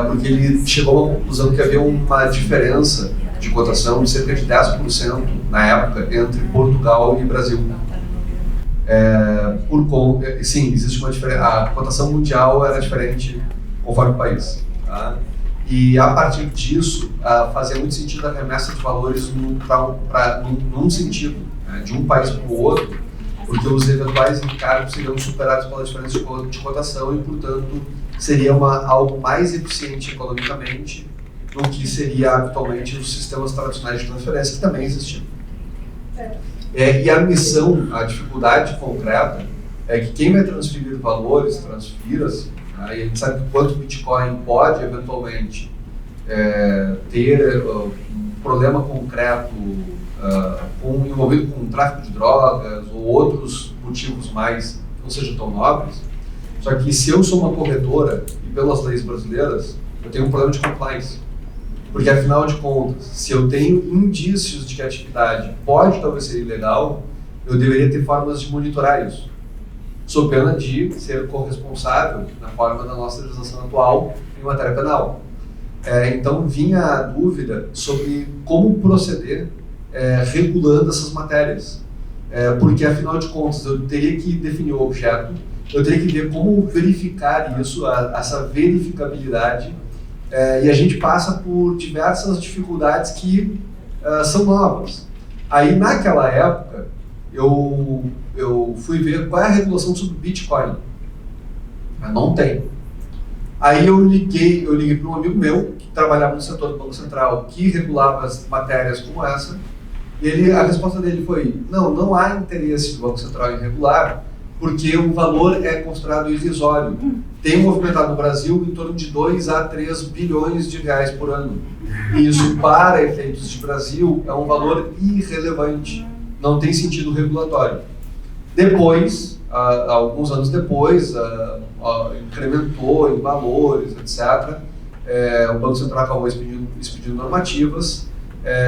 porque ele chegou a uma conclusão que havia uma diferença de cotação de cerca de 10% na época entre Portugal e Brasil. Sim, existe uma diferença. A cotação mundial era diferente conforme o país. Tá? E a partir disso, fazia muito sentido a remessa de valores num sentido, né, de um país para o outro, porque os eventuais encargos seriam superados pela diferença de cotação e, portanto, seria algo mais eficiente economicamente do que seria habitualmente os sistemas tradicionais de transferência, que também existiam. E a missão, a dificuldade concreta, é que quem vai transferir valores, transfira-se, e a gente sabe que quanto o Bitcoin pode, eventualmente, ter um problema concreto envolvido com tráfico de drogas ou outros motivos mais que não sejam tão nobres. Só que se eu sou uma corretora, e pelas leis brasileiras, eu tenho um problema de compliance. Porque, afinal de contas, se eu tenho indícios de que a atividade pode talvez ser ilegal, eu deveria ter formas de monitorar isso. Sob pena de ser corresponsável, na forma da nossa legislação atual, em matéria penal. Então, vinha a dúvida sobre como proceder regulando essas matérias. Porque, afinal de contas, eu teria que definir o objeto, eu teria que ver como verificar isso, essa verificabilidade, e a gente passa por diversas dificuldades que são novas. Aí, naquela época, eu fui ver qual é a regulação sobre Bitcoin. Não tem. Aí eu liguei para um amigo meu, que trabalhava no setor do Banco Central, que regulava as matérias como essa, e a resposta dele foi: não há interesse do Banco Central em regular, porque o valor é considerado irrisório. Tem movimentado no Brasil em torno de 2 a 3 bilhões de reais por ano. E isso, para efeitos de Brasil, é um valor irrelevante. Não tem sentido regulatório. Depois, alguns anos depois, incrementou em valores, etc. O Banco Central acabou expedindo normativas.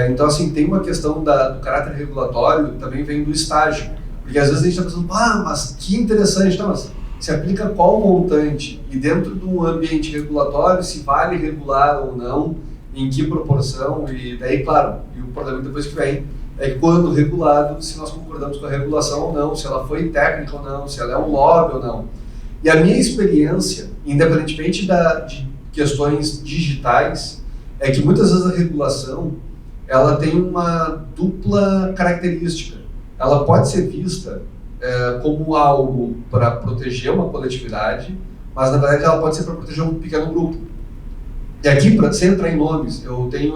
Então, assim, tem uma questão do caráter regulatório que também vem do estágio. Porque às vezes a gente está pensando, mas que interessante, tá, mas se aplica qual montante? E dentro de um ambiente regulatório, se vale regular ou não, em que proporção, e daí, claro, e o problema depois que vem é que quando regulado, se nós concordamos com a regulação ou não, se ela foi técnica ou não, se ela é um lobby ou não. E a minha experiência, independentemente de questões digitais, é que muitas vezes a regulação, ela tem uma dupla característica. Ela pode ser vista como algo para proteger uma coletividade, mas na verdade ela pode ser para proteger um pequeno grupo. E aqui, sem entrar em nomes, eu tenho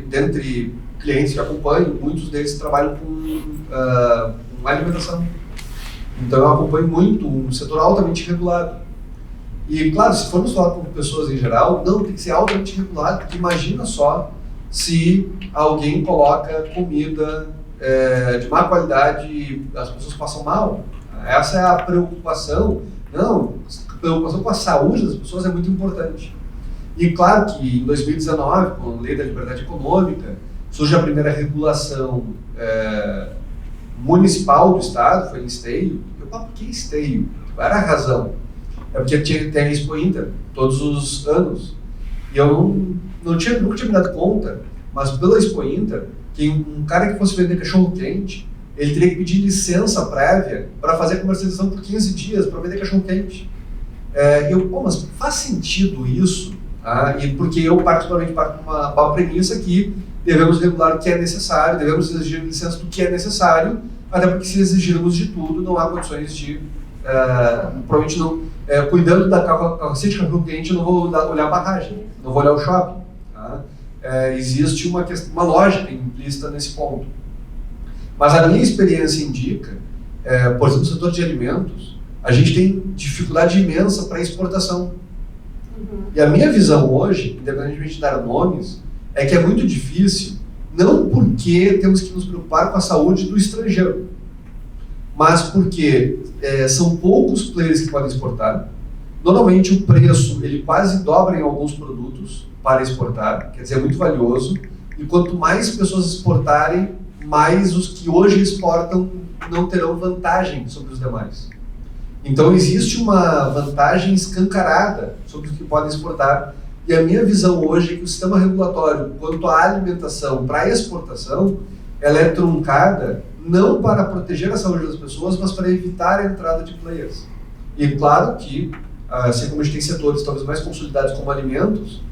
dentre clientes que acompanho, muitos deles trabalham com alimentação. Então eu acompanho muito um setor altamente regulado. E claro, se formos falar com pessoas em geral, não, tem que ser altamente regulado, porque imagina só se alguém coloca comida de má qualidade e as pessoas passam mal. Essa é a preocupação. Não, a preocupação com a saúde das pessoas é muito importante. E claro que em 2019, com a Lei da Liberdade Econômica, surge a primeira regulação municipal do Estado, foi em esteio. Por que esteio? Qual era a razão? É porque tem a Expo Inter todos os anos. E eu nunca tinha me dado conta, mas pela Expo Inter, que um cara que fosse vender cachorro-quente, ele teria que pedir licença prévia para fazer a comercialização por 15 dias, para vender cachorro-quente. Mas faz sentido isso? E porque eu particularmente parto de uma premissa que devemos regular o que é necessário, devemos exigir licença do que é necessário, até porque se exigirmos de tudo, não há condições de, provavelmente não, cuidando da carroceria de cachorro-quente, eu não vou olhar a barragem, não vou olhar o shopping. Tá? Existe uma lógica implícita nesse ponto. Mas a minha experiência indica, por exemplo, no setor de alimentos, a gente tem dificuldade imensa para exportação. E a minha visão hoje, independentemente de dar nomes, é que é muito difícil, não porque temos que nos preocupar com a saúde do estrangeiro, mas porque são poucos players que podem exportar. Normalmente o preço ele quase dobra em alguns produtos para exportar, quer dizer, é muito valioso. E quanto mais pessoas exportarem, mais os que hoje exportam não terão vantagem sobre os demais. Então existe uma vantagem escancarada sobre os que podem exportar. E a minha visão hoje é que o sistema regulatório, quanto à alimentação para exportação, ela é truncada não para proteger a saúde das pessoas, mas para evitar a entrada de players. E claro que, assim como a gente tem setores talvez mais consolidados como alimentos,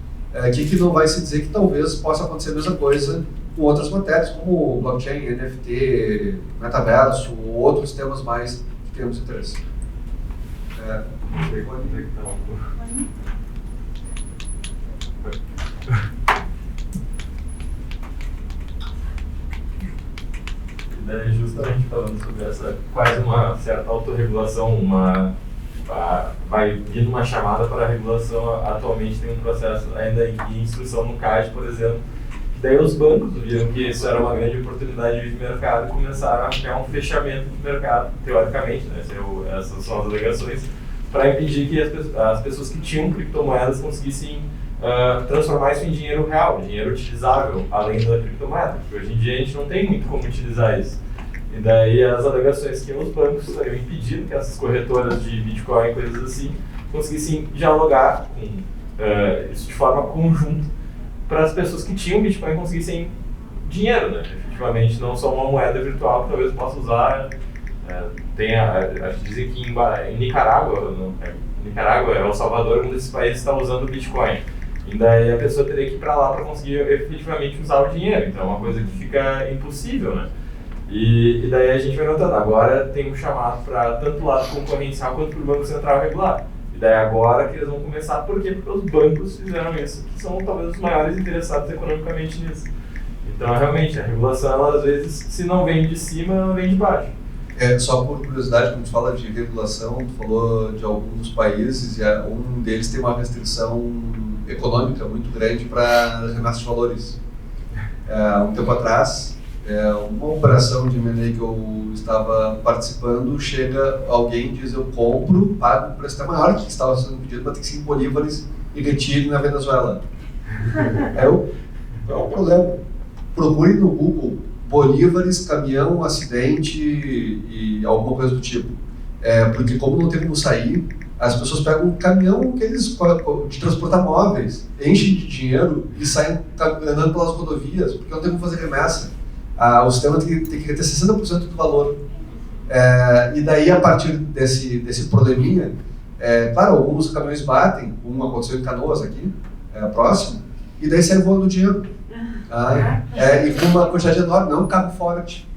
que não vai se dizer que talvez possa acontecer a mesma coisa com outras matérias, como blockchain, NFT, metaverso, ou outros temas mais que temos interesse. E daí, justamente falando sobre essa quase uma certa autorregulação, vai vindo uma chamada para a regulação. Atualmente tem um processo ainda em instrução no CAD, por exemplo. Daí os bancos viram que isso era uma grande oportunidade de mercado e começaram a criar um fechamento do mercado, teoricamente, né? Essas são as alegações, para impedir que as pessoas que tinham criptomoedas conseguissem transformar isso em dinheiro real, dinheiro utilizável, além da criptomoeda, porque hoje em dia a gente não tem muito como utilizar isso. E daí as alegações que os bancos estariam impedindo que essas corretoras de Bitcoin e coisas assim conseguissem dialogar com isso de forma conjunta para as pessoas que tinham Bitcoin conseguissem dinheiro, né? Efetivamente, não só uma moeda virtual que talvez possa usar. Dizem que em Nicarágua, Nicarágua, El Salvador, um desses países está usando o Bitcoin. E daí a pessoa teria que ir para lá para conseguir efetivamente usar o dinheiro. Então é uma coisa que fica impossível, né? E daí a gente vai notando, agora tem um chamado para tanto o lado concorrencial quanto para o Banco Central regular. E daí agora que eles vão começar, por quê? Porque os bancos fizeram isso, que são talvez os maiores interessados economicamente nisso. Então realmente, a regulação, ela, às vezes, se não vem de cima, ela vem de baixo. Só por curiosidade, quando a gente fala de regulação, tu falou de alguns países, e um deles tem uma restrição econômica muito grande para remessa de valores. Um tempo atrás, uma operação de M&A que eu estava participando, chega alguém e diz: eu compro, pago um preço até maior que estava sendo pedido, mas tem que ser em bolívares e retire na Venezuela. É um problema. Procure no Google bolívares, caminhão, acidente e alguma coisa do tipo. Porque como não tem como sair, as pessoas pegam um caminhão de transportar móveis, enchem de dinheiro e saem andando pelas rodovias, porque não tem como fazer remessa. O sistema tem que reter 60% do valor. E daí, a partir desse probleminha, claro, alguns caminhões batem, como aconteceu em Canoas aqui, próximo, e daí sai voando dinheiro. E com uma quantidade enorme, não um cabo forte.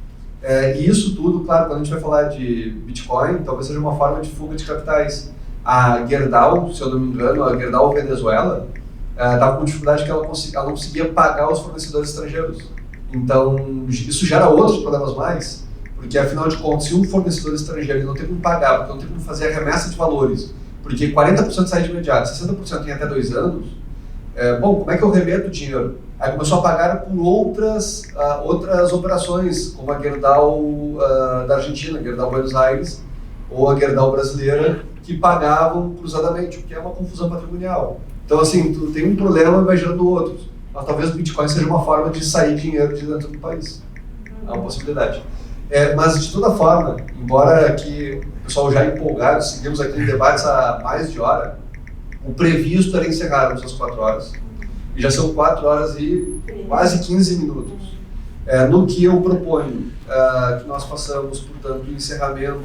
E isso tudo, claro, quando a gente vai falar de Bitcoin, talvez seja uma forma de fuga de capitais. A Gerdau, se eu não me engano, a Gerdau Venezuela, estava com dificuldade que ela não conseguia pagar os fornecedores estrangeiros. Então, isso gera outros problemas mais, porque afinal de contas, se um fornecedor estrangeiro não tem como pagar, porque não tem como fazer a remessa de valores, porque 40% sai de imediato, 60% em até 2 anos, como é que eu remeto o dinheiro? Aí começou a pagar por outras operações, como a Gerdau da Argentina, a Gerdau Buenos Aires, ou a Gerdau brasileira, que pagavam cruzadamente, o que é uma confusão patrimonial. Então, assim, tu tem um problema e vai gerando outros. Mas talvez o Bitcoin seja uma forma de sair dinheiro de dentro do país. É uma possibilidade. Mas, de toda forma, embora aqui o pessoal já empolgado, seguimos aqui em debates há mais de hora, o previsto era encerrarmos às 4 horas. E já são 4 horas e quase 15 minutos. No que eu proponho que nós façamos, portanto, o encerramento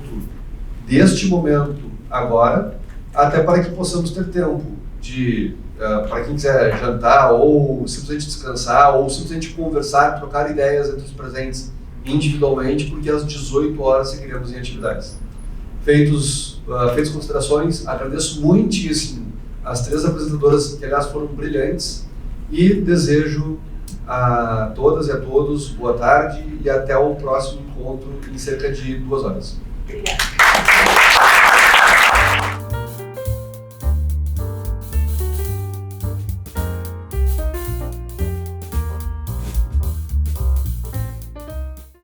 deste momento agora, até para que possamos ter tempo de, para quem quiser jantar, ou simplesmente descansar, ou simplesmente conversar, trocar ideias entre os presentes individualmente, porque às 18 horas seguiremos em atividades. Feitas considerações, agradeço muitíssimo as 3 apresentadoras, que aliás foram brilhantes, e desejo a todas e a todos boa tarde e até o próximo encontro em cerca de 2 horas. Obrigada.